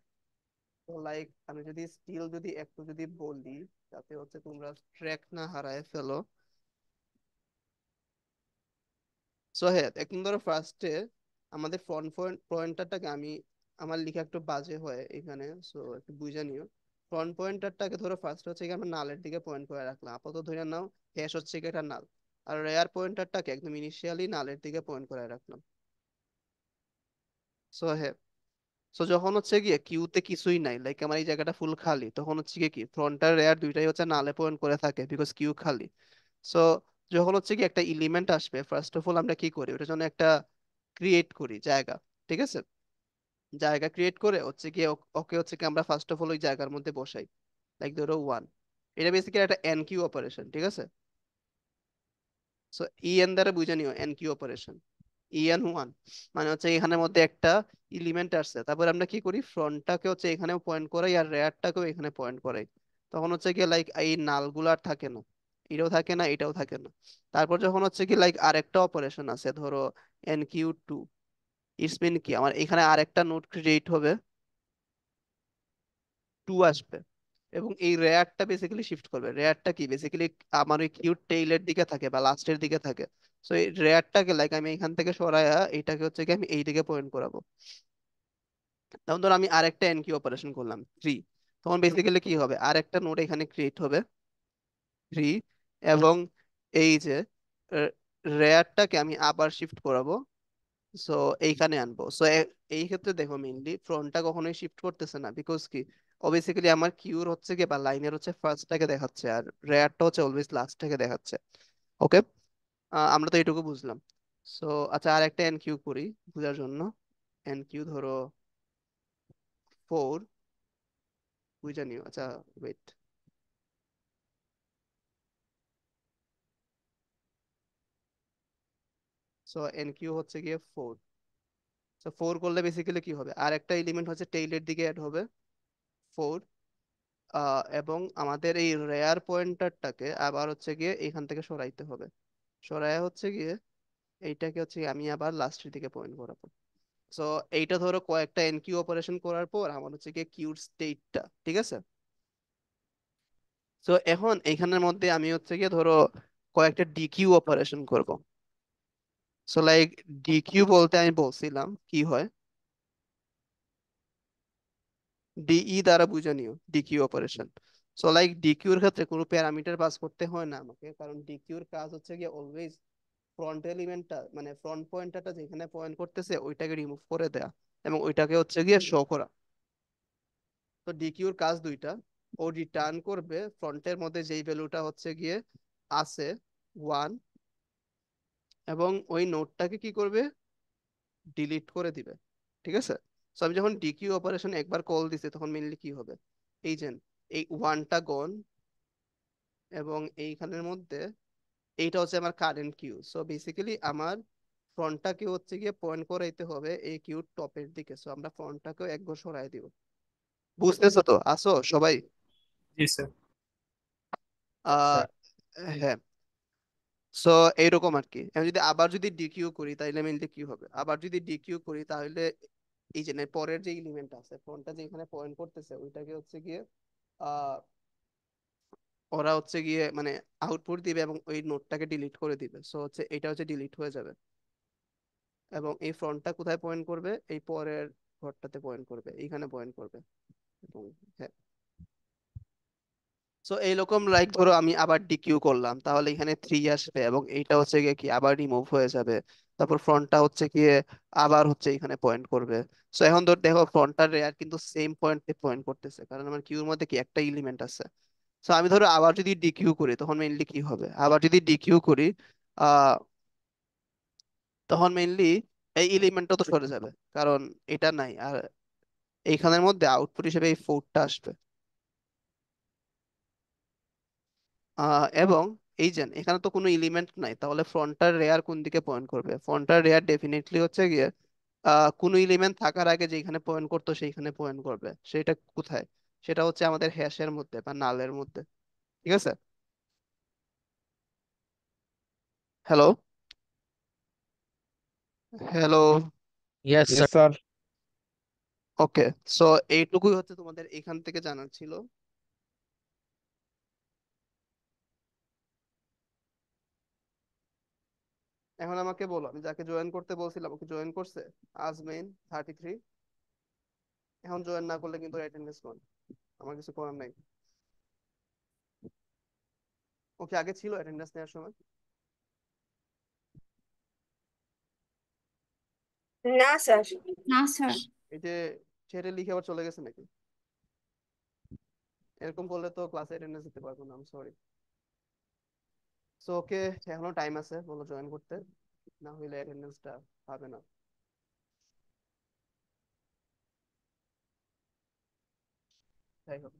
তো লাইক আমি যদি স্টিল যদি একটু যদি বলি, যাতে হচ্ছে তোমরা ট্র্যাক না হারায় ফেলো। সো হ্যাঁ, এখন ধরো ফার্স্টে আমাদের ফ্রন্ট পয়েন্টারটাকে আমি, আমার লেখা একটু বাজে হয় এখানে, সো একটু বুঝে নিও। ফ্রন্ট পয়েন্টারটাকে ধরো ফার্স্ট হচ্ছে কি আমরা নালের দিকে পয়েন্ট করে রাখলাম, আপাতত ধরে নাও হ্যাশ হচ্ছে কি এটা নাল। আর রেয়ার পয়েন্টারটাকে একদম ইনিশিয়ালি নালের দিকে পয়েন্ট করে রাখলাম। সো হ্যাঁ, সো যখন হচ্ছে গিয়ে কিউতে কিছুই নাই, লাইক আমার এই জায়গাটা ফুল খালি, তখন হচ্ছে গিয়ে কি ফ্রন্ট আর রেয়ার দুইটাই হচ্ছে নালে পয়েন্ট করে থাকে, বিকজ কিউ খালি। সো যখন হচ্ছে কি একটা এলিমেন্ট আসবে, ফার্স্ট অফ অল আমরা কি করি, ওটার জন্য একটা ক্রিয়েট করি জায়গা, ঠিক আছে? জায়গা ক্রিয়েট করে হচ্ছে গিয়ে ওকে হচ্ছে কি আমরা ফার্স্ট অফ অল ওই জায়গার মধ্যে বসাই, লাইক ধরো 1। এটা বেসিক্যালি একটা এন কিউ অপারেশন, ঠিক আছে? সো এন দ্বারা বুঝে নিও এন কিউ অপারেশন, ইএন 1 মানে হচ্ছে এখানের মধ্যে একটা এলিমেন্ট আসছে, তারপর আমরা কি করি, ফ্রন্টটাকে হচ্ছে এখানেও পয়েন্ট করাই আর রেয়ারটাকেও এখানে পয়েন্ট করাই। তখন হচ্ছে কি লাইক এই নালগুলো আর থাকে না, এটাও থাকে না, এটাও থাকে না। তারপর যখন হচ্ছে কি লাইক আরেকটা অপারেশন আছে, ধরো NQ2, ইটস মিন কি আমার এখানে আরেকটা নোড ক্রিয়েট হবে, 2 আসবে, এবং এই রেয়ারটা বেসিক্যালি শিফট করবে। রেয়ারটা কি বেসিক্যালি আমার ওই কিউট টেইলের দিকে থাকে বা লাস্টের দিকে থাকে। সো এই রেয়ারটাকে লাইক আমি এখান থেকে সরায়া এইটাকে হচ্ছে কি আমি এই দিকে পয়েন্ট করাবো। তখন ধর আমি আরেকটা এনকিউ অপারেশন করলাম 3, তখন বেসিক্যালি কি হবে, আরেকটা নোড এখানে ক্রিয়েট হবে 3, এবং এই যে রেয়ারটাকে আমি আবার শিফট করাবো, সো এইখানে আনবো। সো এই ক্ষেত্রে দেখো মেইনলি ফ্রন্টটা কখনোই শিফট করতেছে না, বিকজ কি অবভিয়াসলি আমার কিউর হচ্ছে কি বা লাইনের হচ্ছে ফার্স্টটাকে দেখাচ্ছে, আর রেয়ারটা হচ্ছে অলওয়েজ লাস্টটাকে দেখাচ্ছে। ওকে, আমরা তো এইটুকু বুঝলাম। সো আচ্ছা, আর একটা এন কিউ করি বোঝার জন্য। এন কিউ ধরো 4, বুঝে নিও। আচ্ছা, ওয়েট। সো এন কিউ হচ্ছে গিয়ে 4। সো 4 করলে বেসিক্যালি কি হবে, আর একটা এলিমেন্ট হচ্ছে টেইলের দিকে অ্যাড হবে 4। এবং আমাদের এই রেয়ার পয়েন্টারটাকে আবার হচ্ছে গিয়ে এখান থেকে সরাইতে হবে, সরাইয়া হচ্ছে গিয়ে এইটাকে হচ্ছে গিয়ে আমি আবার লাস্টের দিকে পয়েন্ট করাবো। সো এইটা ধরো কয়েকটা এনকিউ অপারেশন করার পর আমার হচ্ছে গিয়ে কিউর স্টেটটা, ঠিক আছে? সো এখন এইখানের মধ্যে আমি হচ্ছে গিয়ে ধরো কয়েকটা ডিকিউ অপারেশন করব। সো লাইক ডিকিউ বলতে আমি বলছিলাম কি হয়, ডিই দ্বারা বুঝে নিও ডিকিউ অপারেশন। সো লাইক ডিকিউর ক্ষেত্রে কোনো প্যারামিটার পাস করতে হয় না আমাকে, কারণ ডিকিউর কাজ হচ্ছে গিয়ে অলওয়েজ ফ্রন্ট এলিমেন্টটা মানে ফ্রন্ট পয়েন্টারটা যেখানে পয়েন্ট করতেছে ওইটাকে রিমুভ করে দেয়া। এবং ওইটাকে হচ্ছে গিয়ে শো করা। তো ডিকিউর কাজ দুইটা। ও রিটার্ন করবে ফ্রন্টের মধ্যে যেই ভ্যালুটা হচ্ছে গিয়ে আছে 1, এবং ওই নোটটাকে কি করবে, ডিলিট করে দিবে। ঠিক আছে। সো আমি যখন ডিকিউ অপারেশন একবার কল দিছি তখন মেইনলি কি হবে, এই যে এই 1টা গন, এবং এইখানের মধ্যে এইটা হচ্ছে আমার কারেন্ট কিউ। সো বেসিক্যালি আমার ফ্রন্টটাকে হচ্ছে গিয়ে পয়েন্ট করাইতে হবে এই কিউর টপের দিকে। সো আমরা ফ্রন্টটাকেও এক ঘর সরাই দিব। বুঝতেছো তো, আসো সবাই? জি স্যার। Yes, আহ sir. হ্যাঁ। সো এইরকম আর কি। আমি যদি আবার যদি ডিকিউ করি তাহলে মেনলি কি হবে, আবার যদি ডিকিউ করি তাহলে এই যে পরের যে এলিমেন্ট আছে ফ্রন্টটা যে এখানে পয়েন্ট করতেছে ওইটাকে হচ্ছে গিয়ে আহ ওরা হচ্ছে গিয়ে মানে আউটপুট দিবে এবং ওই নোটটাকে ডিলিট করে দিবে। সো হচ্ছে এটা হচ্ছে ডিলিট হয়ে যাবে, এবং এই ফ্রন্টটা কোথায় পয়েন্ট করবে, এই পরের ঘরটাতে পয়েন্ট করবে, এইখানে পয়েন্ট করবে। এবং হ্যাঁ, সো এইরকম লাইক ধরো আমি আবার ডিকিউ করলাম তাহলে এখানে 3 আসবে, এবং এইটা হচ্ছে গিয়ে কি আবার রিমুভ হয়ে যাবে। তারপর ফ্রন্টটা হচ্ছে গিয়ে আবার হচ্ছে এখানে পয়েন্ট করবে। সো এখন ধর দেখো ফ্রন্টটার রেয়ার কিন্তু সেম পয়েন্টে পয়েন্ট করতেছে, কারণ আমার কিউর মধ্যে কি একটা এলিমেন্ট আছে। সো আমি ধরো আবার যদি ডিকিউ করি তখন মেইনলি কি হবে, আবার যদি ডিকিউ করি আহ তখন মেইনলি এই এলিমেন্টটা তো সরে যাবে, কারণ এটা নাই আর এইখানের মধ্যে আউটপুট হিসেবে এই 4টা আসবে। এবং এই যে এখানে তো কোনো এলিমেন্ট নাই, তাহলে ফ্রন্টার রেয়ার কোন দিকে পয়েন্ট করবে, ফ্রন্টার রেয়ার ডেফিনেটলি হচ্ছে গিয়ে কোনো এলিমেন্ট থাকার আগে যেখানে পয়েন্ট করতো সেইখানে পয়েন্ট করবে। সেটা কোথায়, সেটা হচ্ছে আমাদের হ্যাশের মধ্যে বা নালের মধ্যে। ঠিক আছে। Hello, hello. Yes, sir. Yes, sir. ওকে। সো এইটুকুই হচ্ছে তোমাদের এখান থেকে জানার ছিল। এখন আমাকে বলো, আমি যাকে জয়েন করতে বলছিলাম ওকে জয়েন করছে? আজমেইন 33। এখন জয়েন না করলে কিন্তু অ্যাটেন্ডেন্স কম, আমার কিছু করার নাই। ওকে আগে ছিল অ্যাটেন্ডেন্স নেওয়ার সময়? না স্যার। না স্যার। এই যে ছেড়ে লিখে আবার চলে গেছে নাকি? এরকম করলে তো ক্লাসে অ্যাটেন্ডেন্স দিতে পারবো না, আই সরি। সো ওকে, এখনো টাইম আছে, বলো জয়েন করতে, না হইলে অ্যাটেন্ডেন্সটা পাবে না। যাই হোক,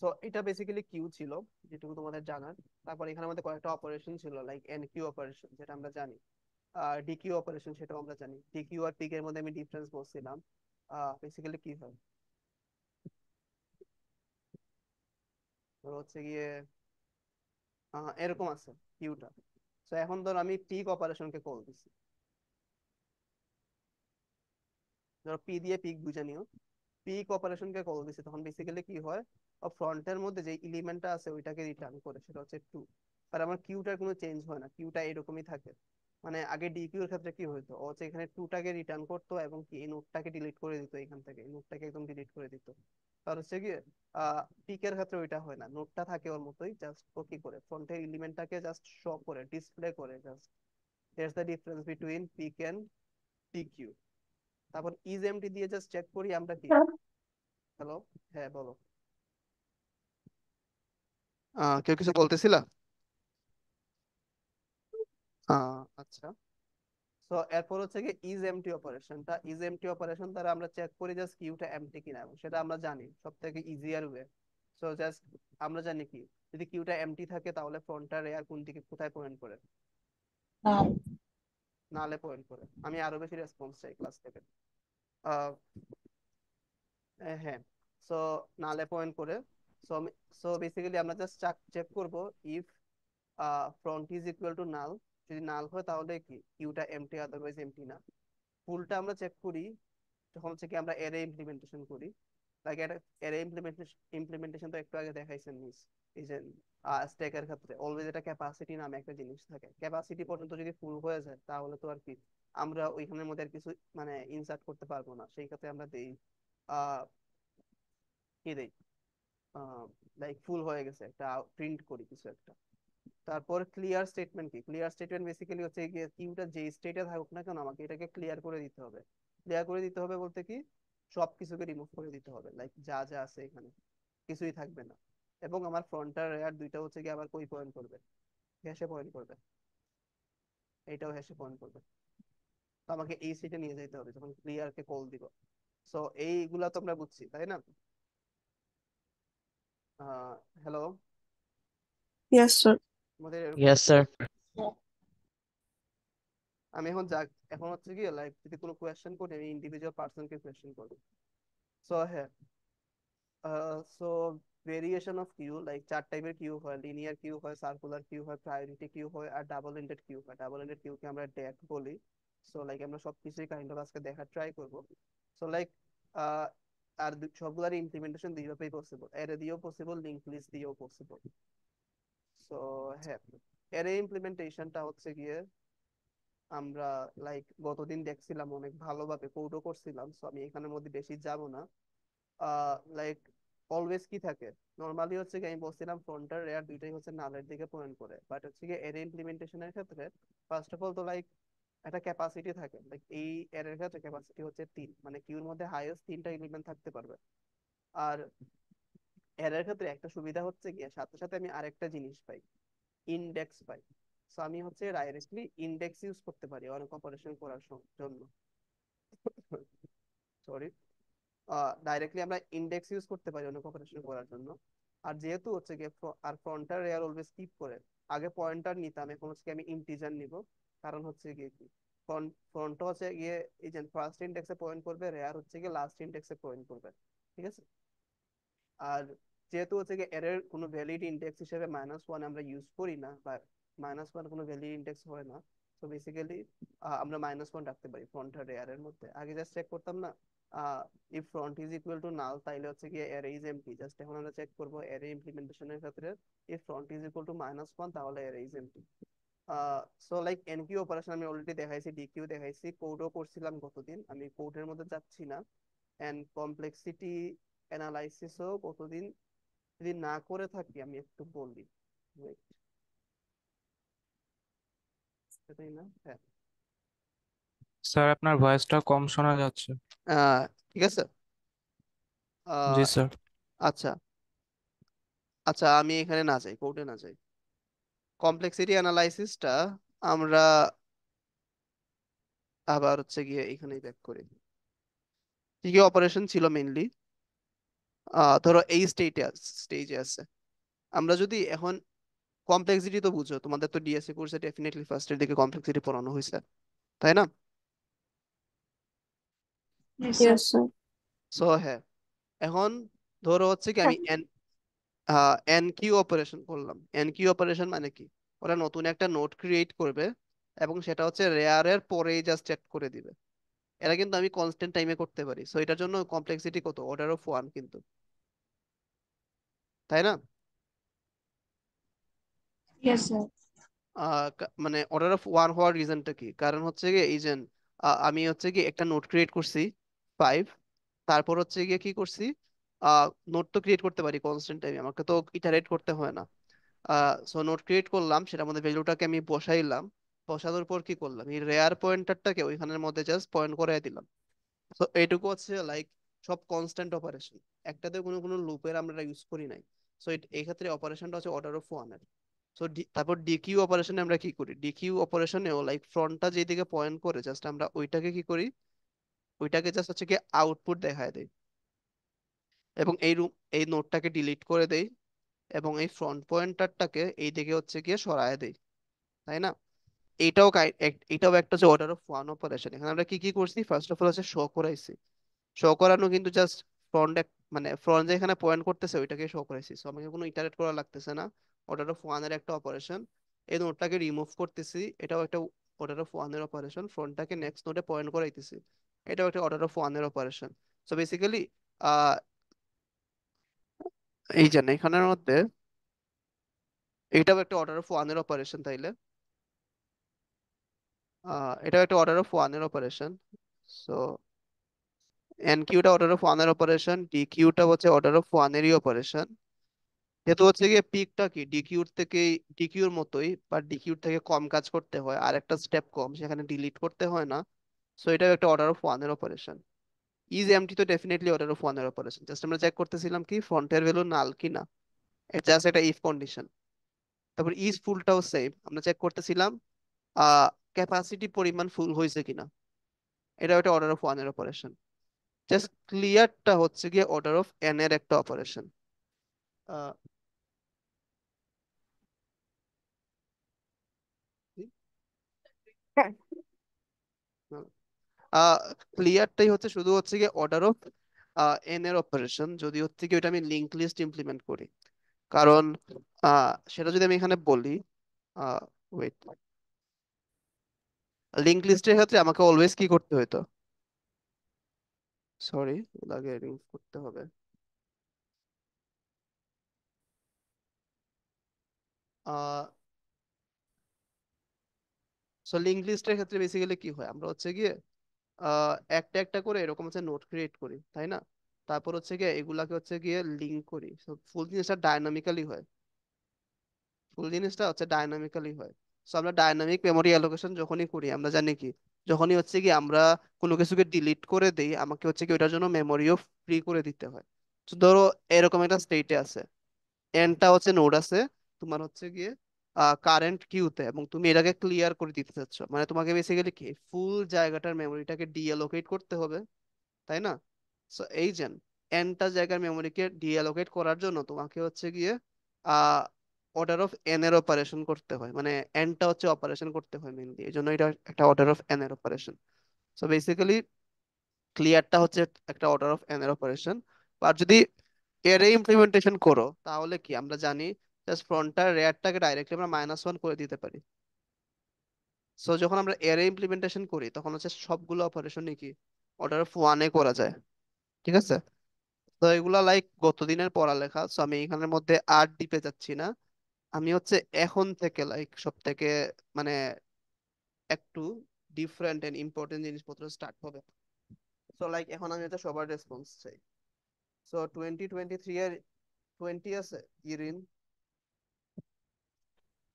সো এটা বেসিক্যালি কিউ ছিল যেটুকু তোমাদের জানার। তারপর এখানে আমাদের কয়েকটা অপারেশন ছিল, লাইক এন কিউ অপারেশন যেটা আমরা জানি, আর ডিকিউ অপারেশন সেটাও আমরা জানি। ডিকিউ আর পিক এর মধ্যে আমি ডিফারেন্স বলছিলাম। বেসিক্যালি কি হয়, ধরো হচ্ছে গিয়ে এরকম আছে কিউটা। তো এখন ধর আমি পিক অপারেশনকে কল দিছি, ধরো পি দিয়ে পিক বুঝে নিও। পিক অপারেশনকে কল দিছি তখন বেসিক্যালি কি হয়, ফ্রন্টের মধ্যে যে এলিমেন্টটা আছে ওইটাকে রিটার্ন করে, সেটা হচ্ছে 2। আর আমার কিউটার কোনো চেঞ্জ হয় না, কিউটা এরকমই থাকে। মানে আগে ডিকিউ এর ক্ষেত্রে কি হতো, ও হচ্ছে এখানে 2টাকে রিটার্ন করতো এবং কি এই নোটটাকে ডিলিট করে দিত, এখান থেকে এই নোটটাকে একদম ডিলিট করে দিত। আর হচ্ছে কি পিকের ক্ষেত্রে ওইটা হয় না, নোটটা থাকে ওর মতোই, জাস্ট ও কি করে ফ্রন্টের এলিমেন্টটাকে জাস্ট শো করে, ডিসপ্লে করে just. That's the difference between peek and PQ. তারপর ইজ এমটি দিয়ে জাস্ট চেক করি আমরা কি। হ্যালো, হ্যাঁ বলো। কেউ কিছু বলতেছিলা? আচ্ছা। তো এরপর হচ্ছে কি ইজ এমটি অপারেশনটা, ইজ এমটি অপারেশন দ্বারা আমরা চেক করি জাস্ট কিউটা এমটি কিনা, এবং সেটা আমরা জানি সব থেকে ইজিয়ার ওয়ে। সো জাস্ট আমরা জানি কি, যদি কিউটা এমটি থাকে তাহলে ফ্রন্টার এয়ার কোন দিকে কোথায় পয়েন্ট করে, নালে পয়েন্ট করে। আমি আরো বেশি রেসপন্স চাই ক্লাস থেকে। আহ হ্যাঁ। সো নালে পয়েন্ট করে। সো সো বেসিক্যালি আমরা জাস্ট চেক করব if front is equal two নাল। যদি নাল হয় তাহলে কি কিউটা এমটি, আদারওয়াইজ এমটি না। ফুলটা আমরা চেক করি যখন হচ্ছে কি আমরা অ্যারে ইমপ্লিমেন্টেশন করি। লাইক অ্যারে ইমপ্লিমেন্টেশন তো একটু আগে দেখাইছেন মিস, এই যে স্ট্যাকের ক্ষেত্রে অলওয়েজ একটা ক্যাপাসিটি নামে একটা জিনিস থাকে, ক্যাপাসিটি পর্যন্ত যদি ফুল হয়ে যায় তাহলে তো আর কি আমরা ওইখানের মধ্যে আর কিছু মানে ইনসার্ট করতে পারবো না। সেই ক্ষেত্রে আমরা দেই আহ কি দেই, লাইক ফুল হয়ে গেছে একটা প্রিন্ট করি কিছু একটা। তারপর ক্লিয়ার স্টেটমেন্ট কি? ক্লিয়ার স্টেটমেন্ট বেসিক্যালি হচ্ছে গিয়ে কিউটা যে স্টেটে থাকুক না কেন আমাকে এটাকে ক্লিয়ার করে দিতে হবে। ক্লিয়ার করে দিতে হবে বলতে কি, সব কিছুকে রিমুভ করে দিতে হবে, লাইক যা যা আছে এখানে কিছুই থাকবে না। এবং আমার ফ্রন্ট আর রেয়ার দুইটা হচ্ছে কি আবার কই পয়েন্ট করবে? হ্যাশে পয়েন্ট করবে। এইটাও হ্যাশে পয়েন্ট করবে। তো আমাকে এই স্টেটে নিয়ে যেতে হবে যখন ক্লিয়ার কে কল দিব। সো এইগুলা তো আমরা বুঝছি তাই না? Hello, Yes, sir. আমাদের এরকম ইয়েস স্যার। আমি এখন হচ্ছে কি লাইক যদি কোনো কোয়েশ্চেন করি আমি ইন্ডিভিজুয়াল পার্সনকে কোয়েশ্চেন করবো। সো হ্যাঁ, so variation of queue like চার টাইপের কিউ হয়, লিনিয়ার কিউ হয়, সার্কুলার কিউ হয়, প্রায়োরিটি কিউ হয়, আর ডাবল এন্ডেড কিউ হয়। ডাবল এন্ডেড কিউকে আমরা ডেক বলি। সো লাইক আমরা সবকিছুই কাইন্ড অফ আজকে দেখার ট্রাই করব। সো লাইক আর সবগুলোর ইমপ্লিমেন্টেশন দুইভাবেই পসিবল, অ্যারে দিয়েও পসিবল, লিংক লিস্ট দিয়েও পসিবল। সো হ্যাঁ, অ্যারে ইমপ্লিমেন্টেশনটা হচ্ছে গিয়ে আমরা লাইক গতদিন দেখছিলাম, অনেক ভালোভাবে কোডও করছিলাম, সো আমি এখানের মধ্যে বেশি যাব না। লাইক অলওয়েজ কি থাকে, নরমালি হচ্ছে কি আমি বলছিলাম ফ্রন্ট আর রেয়ার দুইটাই হচ্ছে নালের দিকে পয়েন্ট করে, বাট হচ্ছে কি এর ইমপ্লিমেন্টেশনের ক্ষেত্রে ফার্স্ট অফ অল তো লাইক একটা ক্যাপাসিটি থাকে, লাইক এই এর ক্ষেত্রে ক্যাপাসিটি হচ্ছে 3, মানে কিউর মধ্যে হাইয়েস্ট 3টা এলিমেন্ট থাকতে পারবে। আর এর ক্ষেত্রে একটা সুবিধা হচ্ছে গিয়ে সাথে সাথে আমি আরেকটা জিনিস পাই, ইনডেক্স পাই। সো আমি হচ্ছে ডাইরেক্টলি ইনডেক্স ইউজ করতে পারি অনেক অপারেশন করার জন্য। সরি, ডাইরেক্টলি আমরা ইনডেক্স ইউজ করতে পারি অনেক অপারেশন করার জন্য। আর যেহেতু হচ্ছে গিয়ে আর ফ্রন্টার রেয়ার অলওয়েজ কিপ করে, আগে পয়েন্টার নিতাম, এখন হচ্ছে আমি ইন্টিজার নিব। কারণ হচ্ছে গিয়ে কি, ফ্রন্ট হচ্ছে গিয়ে এই যে ফার্স্ট ইনডেক্সে পয়েন্ট করবে, রেয়ার হচ্ছে গিয়ে লাস্ট ইনডেক্সে পয়েন্ট করবে। ঠিক আছে? আর যেহেতু হচ্ছে গিয়ে এর কোনো ভ্যালিড ইনডেক্স হিসেবে -1 আমরা ইউজ করি না, বা -1 কোনো ভ্যালিড ইনডেক্স হয় না, তো বেসিক্যালি আমরা -1 রাখতে পারি ফ্রন্ট আর রেয়ার এর মধ্যে। আগে জাস্ট চেক করতাম না, if front is equal two নাল তাইলে হচ্ছে গিয়ে অ্যারে ইজ এমটি। জাস্ট এখন আমরা চেক করব অ্যারে ইমপ্লিমেন্টেশনের ক্ষেত্রে if front is equal two -1 তাহলে array is empty. So like এনকিউ operation আমি অলরেডি দেখাইছি, ডিকিউ দেখাইছি, কোডও করছিলাম গতদিন, আমি কোডের মধ্যে যাচ্ছি না। এন্ড কমপ্লেক্সিটি অ্যানালাইসিসও কতদিন যদি না করে থাকি আমি একটু বলি। Wait, সেটাই না? হ্যাঁ। স্যার আপনার ভয়েসটা কম শোনা যাচ্ছে। আহ, ঠিক আছে। জি আহ, স্যার। আচ্ছা আচ্ছা, আমি এখানে না যাই, কোডে না যাই। কমপ্লেক্সিটি অ্যানালাইসিসটা আমরা আবার হচ্ছে গিয়ে এখানেই ব্যাক করি। কি কি অপারেশন ছিল মেইনলি? ধরো এই স্টেজে আছে, আমরা যদি এখন কমপ্লেক্সিটি তো বুঝো, তোমাদের তো ডিএসসি কোর্সে ডেফিনেটলি ফার্স্টের দিকে কমপ্লেক্সিটি পড়ানো হয়েছে, তাই না? Yes, sir. Yes, sir. So হ্যাঁ, এখন ধরো হচ্ছে কি আমি এন কিউ অপারেশন করলাম। এন কিউ অপারেশন মানে কি, ওরা নতুন একটা নোড ক্রিয়েট করবে এবং সেটা হচ্ছে রেয়ারের পরেই জাস্ট সেট করে দিবে। এটা কিন্তু আমি কনস্ট্যান্ট টাইমে করতে পারি, সো এটার জন্য কমপ্লেক্সিটি কত, অর্ডার অফ 1 কিন্তু, তাই না? Yes, sir. মানে অর্ডার অফ 1 হওয়ার রিজনটা কি, কারণ হচ্ছে গিয়ে এই যে আমি হচ্ছে কি একটা নোট ক্রিয়েট করছি 5, তারপর হচ্ছে গিয়ে কি করছি, নোট তো ক্রিয়েট করতে পারি কনস্ট্যান্ট টাইমে, আমাকে তো ইটারেট করতে হয় না। সো নোট ক্রিয়েট করলাম, সেটার মধ্যে ভ্যালুটাকে আমি বসাইলাম, বসানোর পর কি করলাম, এই রেয়ার পয়েন্টারটাকে ওইখানের মধ্যে জাস্ট পয়েন্ট করে দিলাম। তো এইটুকু হচ্ছে লাইক সব কনস্ট্যান্ট অপারেশন, একটাতে কোনো কোনো লুপের আমরা ইউজ করি নাই। সো এই ক্ষেত্রে অপারেশনটা হচ্ছে অর্ডার অফ 1 এর। সো তারপর ডিকিউ অপারেশনে আমরা কি করি, ডিকিউ অপারেশনেও লাইক ফ্রন্টটা যেদিকে পয়েন্ট করে জাস্ট আমরা ওইটাকে কি করি, ওইটাকে জাস্ট হচ্ছে কি আউটপুট দেখায় দেই, এবং এই নোটটাকে ডিলিট করে দেই, এবং এই ফ্রন্ট পয়েন্টারটাকে এই দিকে হচ্ছে গিয়ে সরায় দেই, তাই না? এটাও একটা হচ্ছে অর্ডার অফ 1 অপারেশন। এখানে আমরা কি কি করছি, ফার্স্ট অফ অল হচ্ছে শো করাইছি। শো করানো কিন্তু জাস্ট ফ্রন্ট, মানে ফ্রন্ট যেখানে পয়েন্ট করতেছে ওইটাকে শো করাইছি, সো আমাকে কোনো ইটারেট করা লাগতেছে না। অর্ডার অফ 1 এর একটা অপারেশন। এই নোটটাকে রিমুভ করতেছি, এটাও একটা অর্ডার অফ 1 এর অপারেশন। ফ্রন্টটাকে নেক্সট নোটে পয়েন্ট করাইতেছি, এটাও একটা অর্ডার অফ 1 এর অপারেশন। সো বেসিক্যালি আহ এই যে না, এখানের মধ্যে এটাও একটা অর্ডার অফ 1 এর অপারেশন, তাইলে এটাও একটা অর্ডার অফ 1 এর অপারেশন। সো এন কিউটা অর্ডার অফ 1 এর অপারেশন, ডি কিউটা হচ্ছে অর্ডার অফ 1 এরই অপারেশন। যেহেতু হচ্ছে গিয়ে পিকটা কি ডিকিউর থেকে ডিকিউর মতোই বা ডিকিউর থেকে কম কাজ করতে হয়, আর একটা স্টেপ কম, সেখানে ডিলিট করতে হয় না। সো এটাও একটা অর্ডার অফ ওয়ানের অপারেশন। ইজ এমটি তো ডেফিনেটলি অর্ডার অফ ওয়ানের অপারেশন, জাস্ট আমরা চেক করতেছিলাম কি ফ্রন্টের ভ্যালু নাল কিনা, জাস্ট এটা ইফ কন্ডিশন। তারপর ইজ ফুলটাও সেম, আমরা চেক করতেছিলাম ক্যাপাসিটি পরিমাণ ফুল হয়েছে কিনা, এটা একটা অর্ডার অফ ওয়ানের অপারেশন। জাস্ট ক্লিয়ারটা হচ্ছে গিয়ে অর্ডার অফ এন এর একটা অপারেশন। হ্যাঁ। ক্লিয়ারটাই হচ্ছে শুধু হচ্ছে গিয়ে অর্ডার অফ এন এর অপারেশন, যদি হচ্ছে কি ওটা আমি লিঙ্ক লিস্ট ইমপ্লিমেন্ট করি। কারণ সেটা যদি আমি এখানে বলি, ওয়েট, লিঙ্ক লিস্টের ক্ষেত্রে আমাকে অলওয়েজ কি করতে হতো, সরি, আগে রিমুভ করতে হবে। সো লিঙ্ক লিস্টের ক্ষেত্রে বেসিক্যালি কি হয়, আমরা হচ্ছে গিয়ে একটা একটা করে এরকম হচ্ছে নোট ক্রিয়েট করি, তাই না? তারপর হচ্ছে গিয়ে এগুলাকে হচ্ছে গিয়ে লিঙ্ক করি, ফুল জিনিসটা ডাইনামিক্যালি হয়। ফুল জিনিসটা হচ্ছে ডাইনামিক্যালি হয়। সো আমরা ডাইনামিক মেমোরি অ্যালোকেশন যখনই করি, আমরা জানি কি, যখনই হচ্ছে কি আমরা কোনো কিছুকে ডিলিট করে দেই, আমাকে হচ্ছে কি ওটার জন্য মেমোরিও ফ্রি করে দিতে হয়। তো ধরো এরকম একটা স্টেটে আছে, এনটা হচ্ছে নোড আছে তোমার হচ্ছে গিয়ে কারেন্ট কিউতে, এবং তুমি এটাকে ক্লিয়ার করে দিতে চাচ্ছ, মানে তোমাকে বেসিক্যালি কি ফুল জায়গাটার মেমোরিটাকে ডিঅ্যালোকেট করতে হবে, তাই না? সো এই যে এনটা জায়গার মেমোরিকে ডিঅ্যালোকেট করার জন্য তোমাকে হচ্ছে গিয়ে আহ অর্ডার অফ এন এর অপারেশন করতে হয়, মানে এনটা হচ্ছে অপারেশন করতে হয় মেইনলি, এই জন্য এটা একটা অর্ডার অফ এন এর অপারেশন। সো বেসিক্যালি ক্লিয়ারটা হচ্ছে একটা অর্ডার অফ এন এর অপারেশন। আর যদি এরে ইমপ্লিমেন্টেশন করো তাহলে কি আমরা জানি, জাস্ট ফ্রন্টার রেয়ারটাকে ডাইরেক্টলি আমরা -1 করে দিতে পারি। সো যখন আমরা এরে ইমপ্লিমেন্টেশন করি তখন হচ্ছে সবগুলো অপারেশনই কি অর্ডার অফ ওয়ানে করা যায়, ঠিক আছে? তো এগুলা লাইক গতদিনের পড়ালেখা, সো আমি এখানের মধ্যে আর ডিপে যাচ্ছি না। আমি হচ্ছে এখন থেকে লাইক সব থেকে মানে একটু ডিফারেন্ট এন্ড ইম্পর্টেন্ট জিনিসপত্র স্টার্ট হবে। সো লাইক এখন আমি হচ্ছে সবার রেসপন্স চাই। সো 2023 এর 20 আছে ইরিন,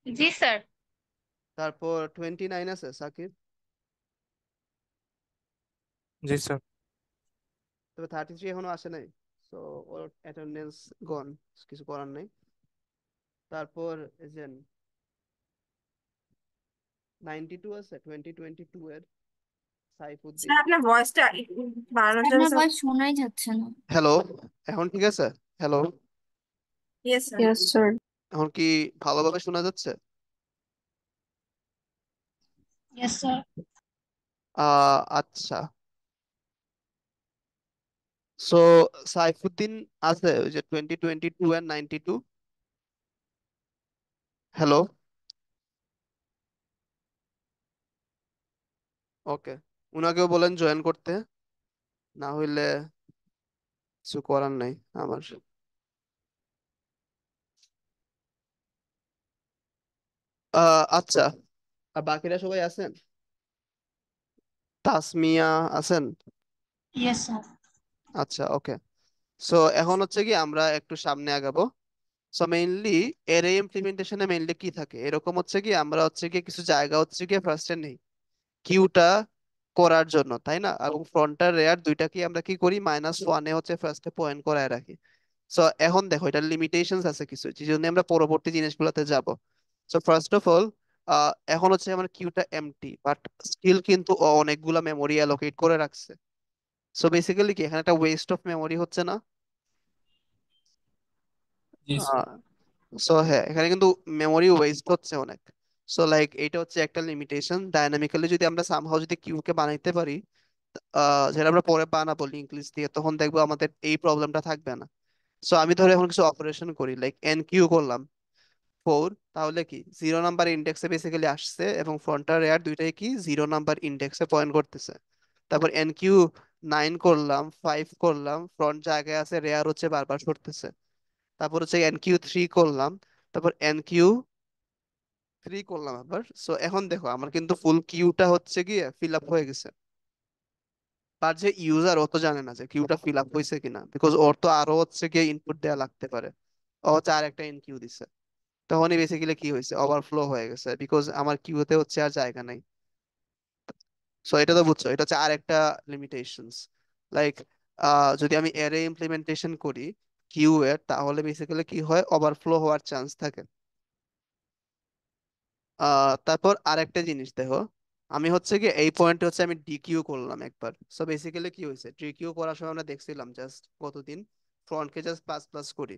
জি স্যার। তারপর 29 আছে সাকিব, জি স্যার। তবে 33 এখনো আসে নাই। সো ওর অ্যাটেন্ডেন্স গন, কিছু করার নেই। তারপর এজেন 92 আছে 2022 এর সাইফুদ্দিন। স্যার আপনার ভয়েসটা বাড়ানো যাবে আপনার স্যার? ভয়েস শোনাই যাচ্ছে না। হ্যালো, এখন ঠিক আছে? Hello, yes sir. Yes, sir. এখন কি ভালোভাবে শোনা যাচ্ছে? Yes sir. আচ্ছা। সো সাইফুদ্দিন আছে ওই যে 2022 এর 92। হ্যালো, ওকে, উনাকেও বলেন জয়েন করতে, না হইলে কিছু করার নাই আমার। আচ্ছা, আর বাকিরা সবাই আছেন? তাসমিয়া আছেন? Yes sir. আচ্ছা, ওকে। সো এখন হচ্ছে কি আমরা একটু সামনে আগাবো। সো মেইনলি এর ইমপ্লিমেন্টেশনে মেইনলি কি থাকে, এরকম হচ্ছে কি আমরা হচ্ছে কি কিছু জায়গা হচ্ছে কি ফার্স্টে নেই কিউটা করার জন্য, তাই না? এবং ফ্রন্টার রেয়ার দুইটাকে আমরা কি করি -1-এ হচ্ছে ফার্স্টে পয়েন্ট করায় রাখি। সো এখন দেখো এটার লিমিটেশনস আছে কিছু, যে জন্য আমরা পরবর্তী জিনিসগুলোতে যাব। সো ফার্স্ট অফ অল এখন হচ্ছে আমার কিউটা এমটি, বাট স্টিল কিন্তু ও অনেকগুলা মেমোরি অ্যালোকেট করে রাখছে। সো বেসিক্যালি কি এখানে একটা ওয়েস্ট অফ মেমোরি হচ্ছে না? জি স্যার। সো হ্যাঁ, এখানে কিন্তু মেমোরি ওয়েস্ট হচ্ছে অনেক। সো লাইক এটা হচ্ছে একটা লিমিটেশন। ডাইনামিক্যালি যদি আমরা সামহাও যদি কিউকে বানাইতে পারি, যেটা আমরা পরে বানাবো লিঙ্ক লিস্ট দিয়ে, তখন দেখবো আমাদের এই প্রবলেমটা থাকবে না। সো আমি ধরো এখন কিছু অপারেশন করি, লাইক এন কিউ করলাম 4, তাহলে কি 0 নাম্বার ইন্ডেক্সে বেসিক্যালি আসছে, এবং ফ্রন্টার রেয়ার দুইটাই কি 0 নাম্বার ইন্ডেক্সে পয়েন্ট করতেছে। তারপর এন কিউ 9 করলাম, 5 করলাম, ফ্রন্ট জায়গায় আছে, রেয়ার হচ্ছে বারবার সরতেছে। তারপর হচ্ছে এন কিউ 3 করলাম, তারপর এন কিউ 3 করলাম আবার। সো এখন দেখো আমার কিন্তু ফুল কিউটা হচ্ছে গিয়ে ফিল আপ হয়ে গেছে। আর যে ইউজার ও তো জানে না যে কিউটা ফিল আপ হয়েছে কিনা, বিকজ ওর তো আরো হচ্ছে গিয়ে ইনপুট দেওয়া লাগতে পারে। ও হচ্ছে আর একটা এন কিউ দিছে, তখনই বেসিক্যালি কি হয়েছে, ওভারফ্লো হয়ে গেছে, বিকজ আমার কিউতে হচ্ছে আর জায়গা নাই। সো এটা তো বুঝছো, এটা হচ্ছে আর একটা লিমিটেশনস। লাইক যদি আমি অ্যারে ইমপ্লিমেন্টেশন করি কিউ এর, তাহলে বেসিক্যালি কি হয়, ওভারফ্লো হওয়ার চান্স থাকে। তারপর আরেকটা জিনিস দেখো, আমি হচ্ছে কি এই পয়েন্টে হচ্ছে আমি ডিকিউ করলাম একবার। সো বেসিক্যালি কি হয়েছে, ডিকিউ করার সময় আমরা দেখছিলাম জাস্ট কতদিন ফ্রন্টকে জাস্ট প্লাস প্লাস করি,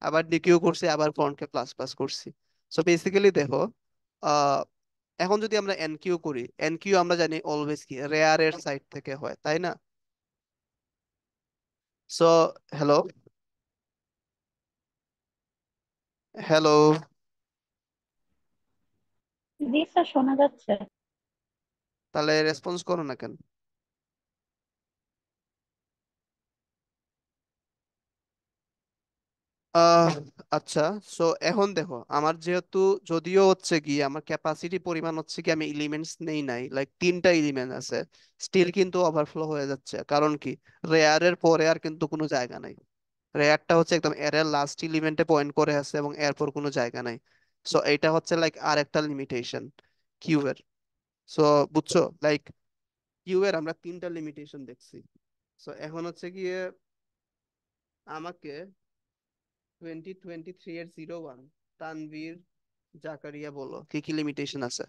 আবার ডিকিউ করছি, আবার ফ্রন্টকে প্লাস প্লাস করছি। সো বেসিক্যালি দেখো, আহ এখন যদি আমরা এনকিউ করি, এনকিউ আমরা জানি অলওয়েজ কি রেয়ারের সাইড থেকে হয়, তাই না? সো হ্যালো, হ্যালো, জি স্যার, শোনা যাচ্ছে। তাহলে রেসপন্স করো না কেন? আহ আচ্ছা, সো এখন দেখো, আমার যেহেতু যদিও হচ্ছে কি আমার ক্যাপাসিটি পরিমাণ হচ্ছে কি আমি এলিমেন্টস নেই নাই, লাইক তিনটা এলিমেন্ট আছে, স্টিল কিন্তু ওভারফ্লো হয়ে যাচ্ছে। কারণ কি, রেয়ারের পরে আর কিন্তু কোনো জায়গা নাই। রেয়ারটা হচ্ছে একদম এর লাস্ট এলিমেন্টে পয়েন্ট করে আছে এবং এরপর কোনো জায়গা নাই। সো এটা হচ্ছে লাইক আর একটা লিমিটেশন কিউ এর। সো বুঝছো, লাইক কিউ এর আমরা তিনটা লিমিটেশন দেখছি। সো এখন হচ্ছে গিয়ে আমাকে 2023 এর 01 তানভীর জাকারিয়া বলো কি কি লিমিটেশন আছে।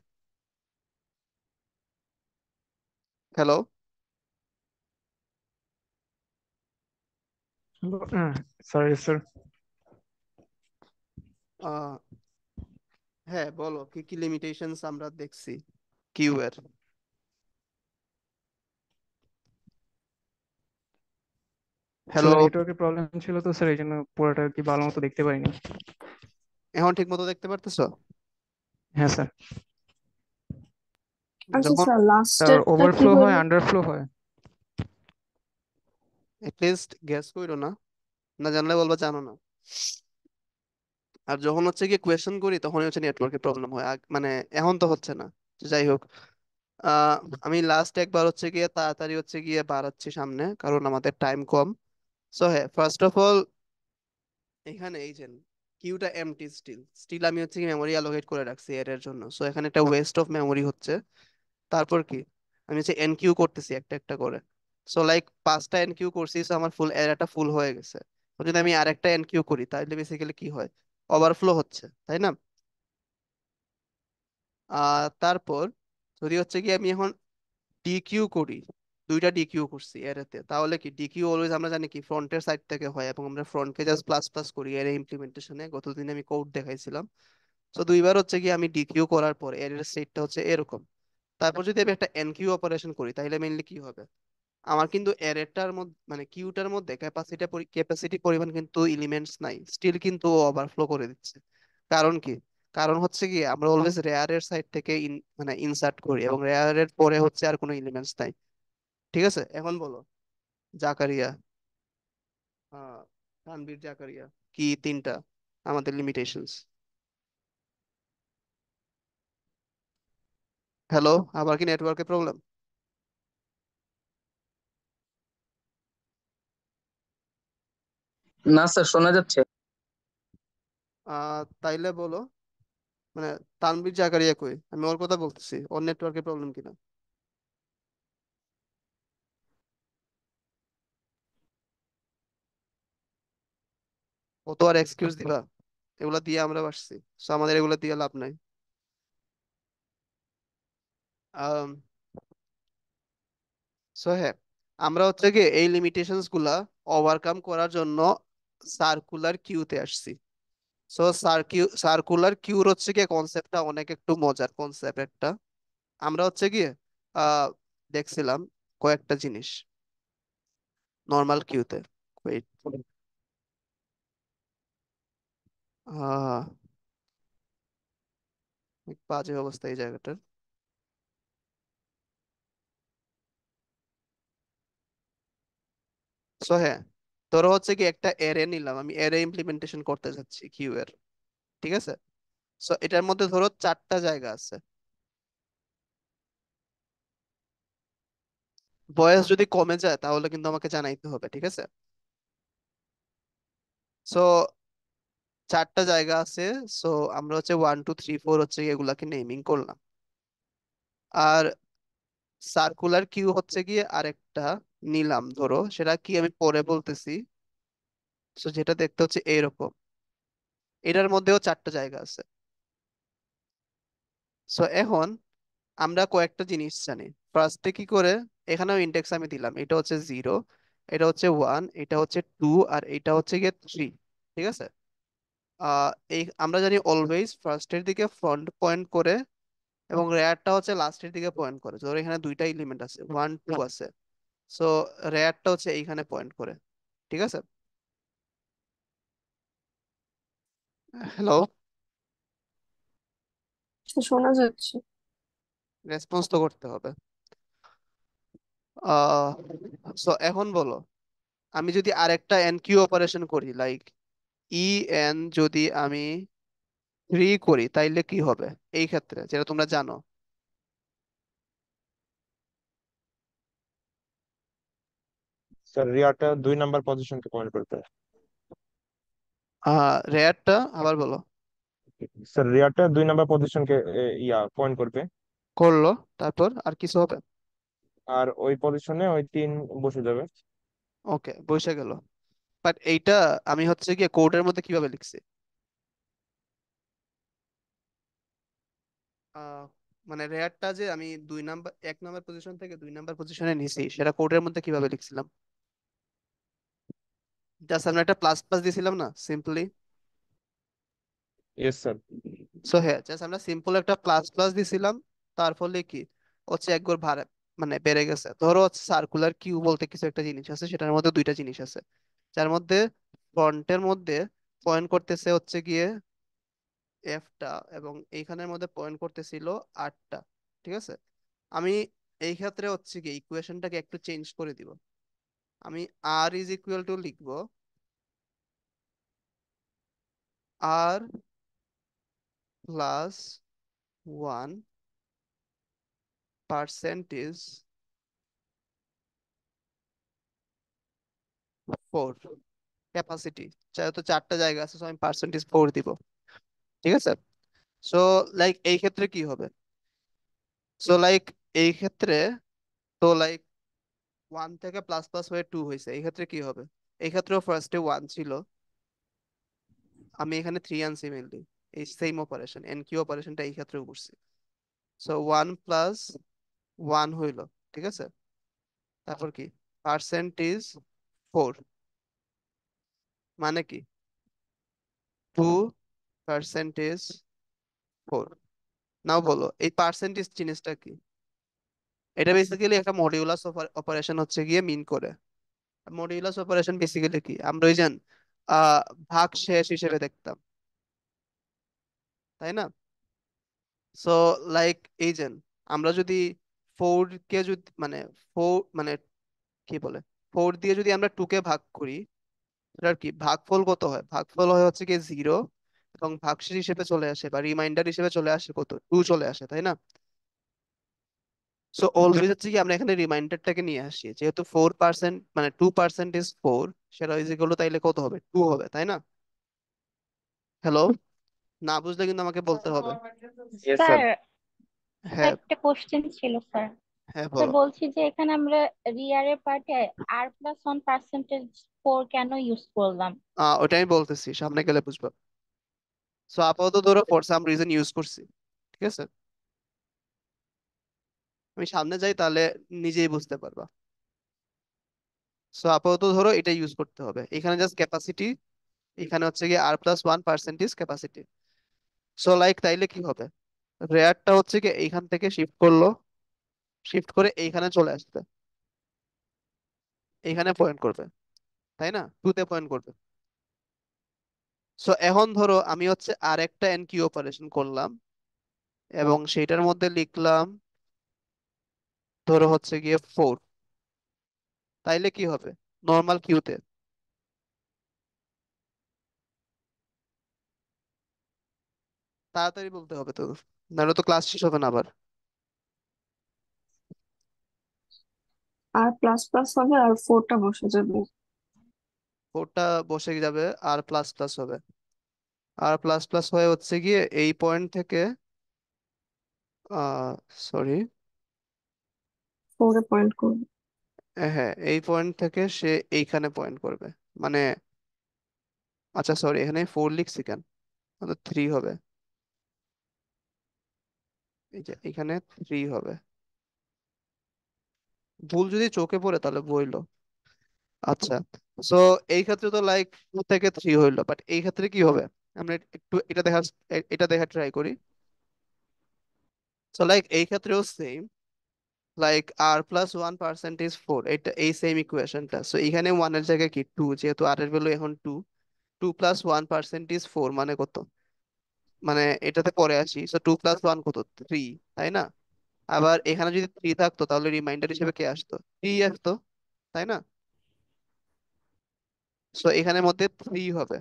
Hello, sorry sir. আহ হ্যাঁ বলো কি কি লিমিটেশনস আমরা দেখছি কিউ এর। হ্যালো, আসলে নেটওয়ার্কের প্রবলেম ছিল তো স্যার, এই জন্য পুরোটা আর কি ভালো মতো দেখতে পারিনি। এখন ঠিক মতো দেখতে পারতেছো? হ্যাঁ স্যার। আচ্ছা যখন স্যার, স্যার লাস্টেরটা কি ওভারফ্লো হয়, হইলো? আন্ডারফ্লো হয়। লিস্ট গ্যাস করো না, না জানলে বলবা জানো না। আর যখন হচ্ছে গিয়ে কোয়েশ্চেন করি তখনই হচ্ছে নেটওয়ার্কের প্রবলেম হয়, মানে এখন তো হচ্ছে না। তো যাই হোক, আহ আমি লাস্ট একবার হচ্ছে গিয়ে তাড়াতাড়ি হচ্ছে গিয়ে বাড়াচ্ছি সামনে, কারণ আমাদের টাইম কম। সো হ্যাঁ, ফার্স্ট অফ অল এখানে এই যে কিউটা এমটি, স্টিল স্টিল আমি হচ্ছে কি মেমোরি অ্যালোকেট করে রাখছি এর জন্য। সো এখানে একটা ওয়েস্ট অফ মেমোরি হচ্ছে। তারপর কি, আমি হচ্ছে এনকিউ করতেছি একটা একটা করে। সো লাইক 5টা এনকিউ করছি, সো আমার ফুল এরিয়াটা ফুল হয়ে গেছে। তো যদি আমি আরেকটা এনকিউ করি তাহলে বেসিক্যালি কি হয়, ওভারফ্লো হচ্ছে, তাই না? তারপর যদি হচ্ছে কি আমি এখন ডিকিউ করি, দুইটা ডিকিউ করছি এরেতে, তাহলে কি ডিকিউ অলওয়েজ আমরা জানি কি ফ্রন্টের সাইড থেকে হয়, এবং আমরা ফ্রন্টকে জাস্ট প্লাস প্লাস করি এর ইমপ্লিমেন্টেশনে, গতদিন আমি কোড দেখাইছিলাম। তো দুইবার হচ্ছে কি আমি ডিকিউ করার পর এর স্টেটটা হচ্ছে এরকম। তারপর যদি আমি একটা এনকিউ অপারেশন করি তাহলে মেইনলি কি হবে, আমার কিন্তু অ্যারেটার মধ্যে মানে কিউটার মধ্যে ক্যাপাসিটি পরিমাণ কিন্তু এলিমেন্টস নাই, স্টিল কিন্তু ওভারফ্লো করে দিচ্ছে। কারণ কি, কারণ হচ্ছে কি আমরা অলওয়েজ রেয়ারের সাইড থেকে মানে ইনসার্ট করি, এবং রেয়ারের পরে হচ্ছে আর কোনো এলিমেন্টস নাই। ঠিক আছে, এখন বলো জাকারিয়া, তানভীর জাকারিয়া, কি তিনটা আমাদের লিমিটেশনস। হ্যালো, আবার কি নেটওয়ার্কের প্রবলেম? না স্যার, শোনা যাচ্ছে। তাইলে বলো, মানে তানভীর জাকারিয়া কই, আমি ওর কথা বলতেছি, ওর নেটওয়ার্কের প্রবলেম কিনা। ও তো আর এক্সকিউজ দিবা, এগুলা দিয়ে আমরা বাসছি। সো আমাদের এগুলা দিয়ে লাভ নাই। আম, সো হ্যাঁ, আমরা হচ্ছে কি এই লিমিটেশনস গুলা ওভারকাম করার জন্য সার্কুলার কিউতে আসছি। সো সার্কুলার কিউর হচ্ছে কি কনসেপ্টটা অনেক একটু মজার কনসেপ্ট একটা। আমরা হচ্ছে কি আহ দেখছিলাম কয়েকটা জিনিস নর্মাল কিউতে। ওয়েট, আহ বাজে অবস্থা এই জায়গাটার। সো হ্যাঁ, ধরো হচ্ছে কি একটা অ্যারে নিলাম, আমি অ্যারে ইমপ্লিমেন্টেশন করতে যাচ্ছি কিউ এর। ঠিক আছে, সো এটার মধ্যে ধরো 4টা জায়গা আছে। বয়স যদি কমে যায় তাহলে কিন্তু আমাকে জানাইতে হবে, ঠিক আছে? সো চারটা জায়গা আছে। সো আমরা হচ্ছে 1 2 3 4 হচ্ছে এগুলাকে নেমিং করলাম। আর সার্কুলার কিউ হচ্ছে গিয়ে আরেকটা নিলাম, ধরো সেটা কি আমি পরে বলতেছি। সো যেটা দেখতে হচ্ছে এইরকম, এটার মধ্যেও চারটা জায়গা আছে। সো এখন আমরা কয়েকটা জিনিস জানি। ফার্স্টে কি করে, এখানেও ইন্ডেক্স আমি দিলাম, এটা হচ্ছে 0, এটা হচ্ছে 1, এটা হচ্ছে 2, আর এটা হচ্ছে গিয়ে 3। ঠিক আছে। এই আমরা জানি অলওয়েজ ফার্স্টের দিকে ফ্রন্ট পয়েন্ট করে এবং রেয়ারটা হচ্ছে লাস্টের দিকে পয়েন্ট করে। ধরো এখানে দুইটা এলিমেন্ট আছে, 1 2 আছে। সো রেয়ারটা হচ্ছে এইখানে পয়েন্ট করে। ঠিক আছে। হ্যালো, শোনা যাচ্ছে। রেসপন্স তো করতে হবে। আহ সো এখন বলো, আমি যদি আরেকটা এন কিউ অপারেশন করি, লাইক ই এন, যদি আমি 3 করি তাইলে কি হবে এই ক্ষেত্রে, যেটা তোমরা জানো। স্যার রিয়াটা 2 নাম্বার পজিশনকে পয়েন্ট করবে। রেয়ারটা আবার বলো। স্যার রিয়াটা 2 নাম্বার পজিশনকে পয়েন্ট করবে। করলো, তারপর আর কিছু হবে? আর ওই পজিশনে ওই 3 বসে যাবে। ওকে, বসে গেল। বাট এইটা আমি হচ্ছে গিয়ে কোডের মধ্যে কিভাবে লিখছি? আহ, মানে রেয়ারটা যে আমি 1 নাম্বার পজিশন থেকে 2 নাম্বার পজিশনে নিছি, সেটা কোডের মধ্যে কিভাবে লিখছিলাম? জাস্ট আমরা একটা প্লাস প্লাস দিয়েছিলাম না, সিম্পলি। Yes sir. সো হ্যাঁ, জাস্ট আমরা সিম্পল একটা প্লাস প্লাস দিছিলাম। তার ফলে কি হচ্ছে, একবার ভাড়া মানে বেড়ে গেছে। ধরো হচ্ছে সার্কুলার কিউ বলতে কিছু একটা জিনিস আছে, সেটার মধ্যে দুইটা জিনিস আছে, যার মধ্যে ফ্রন্টের মধ্যে পয়েন্ট করতেছে হচ্ছে গিয়ে এফটা, এবং এইখানের মধ্যে পয়েন্ট করতেছিল আটটা। ঠিক আছে। আমি এই ক্ষেত্রে হচ্ছে কি ইকুয়েশনটাকে একটু চেঞ্জ করে দিব। আমি আর ইজ ইকুয়াল টু লিখবো আর প্লাস 1 পার্সেন্টেজ 4 ক্যাপাসিটি। যেহেতু চারটা জায়গা আছে, so আমি পার্সেন্টেজ 4 দিব। ঠিক আছে। সো লাইক এই ক্ষেত্রে কি হবে? সো লাইক এই ক্ষেত্রে, তো লাইক 1 থেকে প্লাস প্লাস হয়ে 2 হয়েছে, এই ক্ষেত্রে কি হবে? এই ক্ষেত্রেও ফার্স্টে 1 ছিল, আমি এখানে 3 আনছি মেনলি। এই সেম অপারেশন এন কিউ অপারেশনটা এই ক্ষেত্রেও করছি। সো 1 + 1 হইলো। ঠিক আছে। তারপর কি পার্সেন্টেজ 4, মানে কি 2 পার্সেন্টেজ 4। নাও বলো এই পার্সেন্টেজ জিনিসটা কি? এটা বেসিক্যালি একটা মডিউলাস অপারেশন হচ্ছে গিয়ে মিন করে। মডিউলাস অপারেশন বেসিক্যালি কি, আমরা ওই যে আহ ভাগ শেষ হিসেবে দেখতাম, তাই না? সো লাইক এই যে আমরা যদি 4 কে যদি মানে 4 মানে কি বলে 4 দিয়ে যদি আমরা 2 কে ভাগ করি, এটার কি ভাগফল কত হয়? ভাগফল হয় হচ্ছে কি 0, এবং ভাগশেষ হিসেবে চলে আসে বা রিমাইন্ডার হিসেবে চলে আসে কত, 2 চলে আসে, তাই না? সো অলওয়েজ হচ্ছে কি আমরা এখানে রিমাইন্ডারটাকে নিয়ে আসি, যেহেতু 4% মানে 2 পার্সেন্ট ইজ 4, সেটা ইজ ইকুয়াল টু তাইলে কত হবে, 2 হবে, তাই না? হ্যালো, না বুঝলে কিন্তু আমাকে বলতে হবে। Yes sir. স্যার, হ্যাঁ। একটা কোশ্চেন ছিল স্যার। হ্যাঁ স্যার বলো। বলছি যে এখানে আমরা রিয়ারের পার্টে R+1%4 কেন ইউজ করলাম? ওটাই আমি বলতেছি, সামনে গেলে বুঝবো। সো আপাতত ধরো ফর সাম রিজন ইউজ করছি। ঠিক আছে, আমি সামনে যাই তাহলে নিজেই বুঝতে পারবা। সো আপাতত ধরো এটা ইউজ করতে হবে, এখানে জাস্ট ক্যাপাসিটি, এখানে হচ্ছে গিয়ে R+1 percentage capacity. So like তাইলে কি হবে, রেয়ারটা হচ্ছে কি এইখান থেকে শিফট করলো, শিফট করে এইখানে চলে আসবে, এইখানে পয়েন্ট করবে, তাই না? 2 তে পয়েন্ট করবে। সো এখন ধরো আমি হচ্ছে আরেকটা এন কিউ অপারেশন করলাম, এবং সেটার মধ্যে লিখলাম ধরো হচ্ছে গিয়ে 4, তাইলে কি হবে নর্মাল কিউতে? তাড়াতাড়ি বলতে হবে তো, নাহলে তো ক্লাস শেষ হবে না আবার। আর প্লাস প্লাস হবে আর ফোরটা বসে যাবে। 4টা বসে যাবে আর প্লাস প্লাস হবে। আর প্লাস প্লাস হয়ে হচ্ছে গিয়ে এই পয়েন্ট থেকে সরি, 4-এ পয়েন্ট করবে। হ্যাঁ এই পয়েন্ট থেকে সে এইখানে পয়েন্ট করবে, মানে আচ্ছা সরি এখানে 4 লিখছি কেন, 3 হবে, এই যে এখানে 3 হবে, ভুল যদি চোখে পড়ে তাহলে বইলো। আচ্ছা, সো এই ক্ষেত্রে তো লাইক 2 থেকে 3 হইলো, বাট এই ক্ষেত্রে কি হবে, আমরা একটু এটা দেখা ট্রাই করি। সো লাইক এই ক্ষেত্রেও সেম, লাইক আর প্লাস 1% 4, এটা এই সেম ইকুয়েশনটা। সো এখানে 1 এর জায়গায় কি 2, যেহেতু আর এর ভ্যালু এখন 2, 2 প্লাস 1% 4 মানে কত, মানে এটাতে পরে আসি, সো 2 প্লাস 1 কত, 3, তাই না? আবার এখানে যদি 3 থাকতো তাহলে রিমাইন্ডার হিসেবে কে আসতো, 3 আসতো, তাই না? সো এখানের মধ্যে 3 হবে।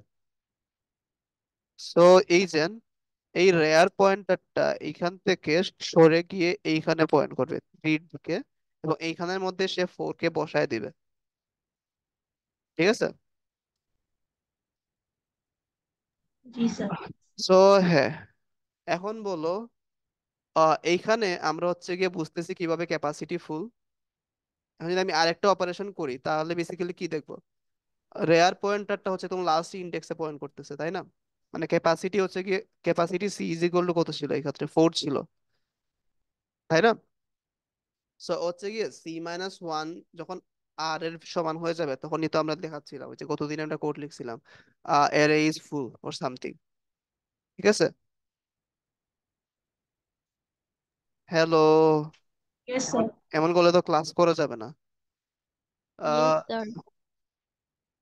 সো এই যে এই রেয়ার পয়েন্টারটা এইখান থেকে সরে গিয়ে এইখানে পয়েন্ট করবে 3 দিকে, এবং এইখানের মধ্যে সে 4 কে বসায় দিবে, ঠিক আছে? জি স্যার। সো হ্যাঁ, এখন বলো, এইখানে আমরা হচ্ছে গিয়ে বুঝতেছি কিভাবে ক্যাপাসিটি ফুল। এখন যদি আমি আরেকটা অপারেশন করি তাহলে বেসিক্যালি কি দেখবো, রেয়ার পয়েন্টারটা হচ্ছে তোমার লাস্ট ইন্ডেক্সে পয়েন্ট করতেছে, তাই না? মানে ক্যাপাসিটি হচ্ছে গিয়ে, capacity C is equal to কত ছিল এই ক্ষেত্রে, 4 ছিল, তাই না? সো হচ্ছে গিয়ে C-1 যখন আর এর সমান হয়ে যাবে তখনই তো আমরা দেখাচ্ছিলাম ওই যে কতদিন আমরা কোড লিখছিলাম, array is full or something, ঠিক আছে? হ্যালো, ইয়েস এমন স্যার। এমন করলে তো ক্লাস করা যাবে না। Yes sir.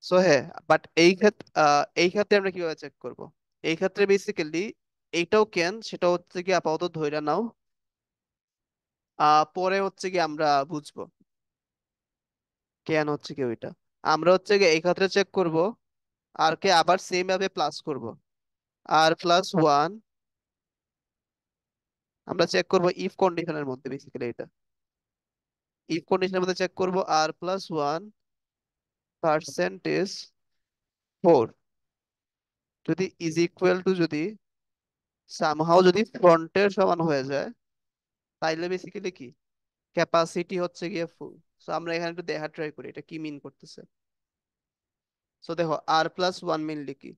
সো হ্যাঁ, বাট এই ক্ষেত্রে আমরা কিভাবে চেক করব, এই ক্ষেত্রে বেসিক্যালি এইটাও কেন সেটা হচ্ছে কি আপাতত ধইরা নাও, পরে হচ্ছে কি আমরা বুঝবো কেন হচ্ছে কি ওইটা। আমরা হচ্ছে কি এই ক্ষেত্রে চেক করব, আর কে আবার সেম ভাবে প্লাস করব, আর প্লাস 1 আমরা চেক করব ইফ কন্ডিশনের মধ্যে, বেসিক্যালি এটা ইফ কন্ডিশনের মধ্যে চেক করব, আর প্লাস 1% 4 যদি ইজ ইকুয়াল টু, যদি সামহাও যদি ফ্রন্টের সমান হয়ে যায়, তাইলে বেসিক্যালি কি ক্যাপাসিটি হচ্ছে গিয়ে ফুল। সো আমরা এখানে একটু দেখা ট্রাই করি এটা কি মিন করতেছে। সো দেখো আর প্লাস 1 মিনলি কি,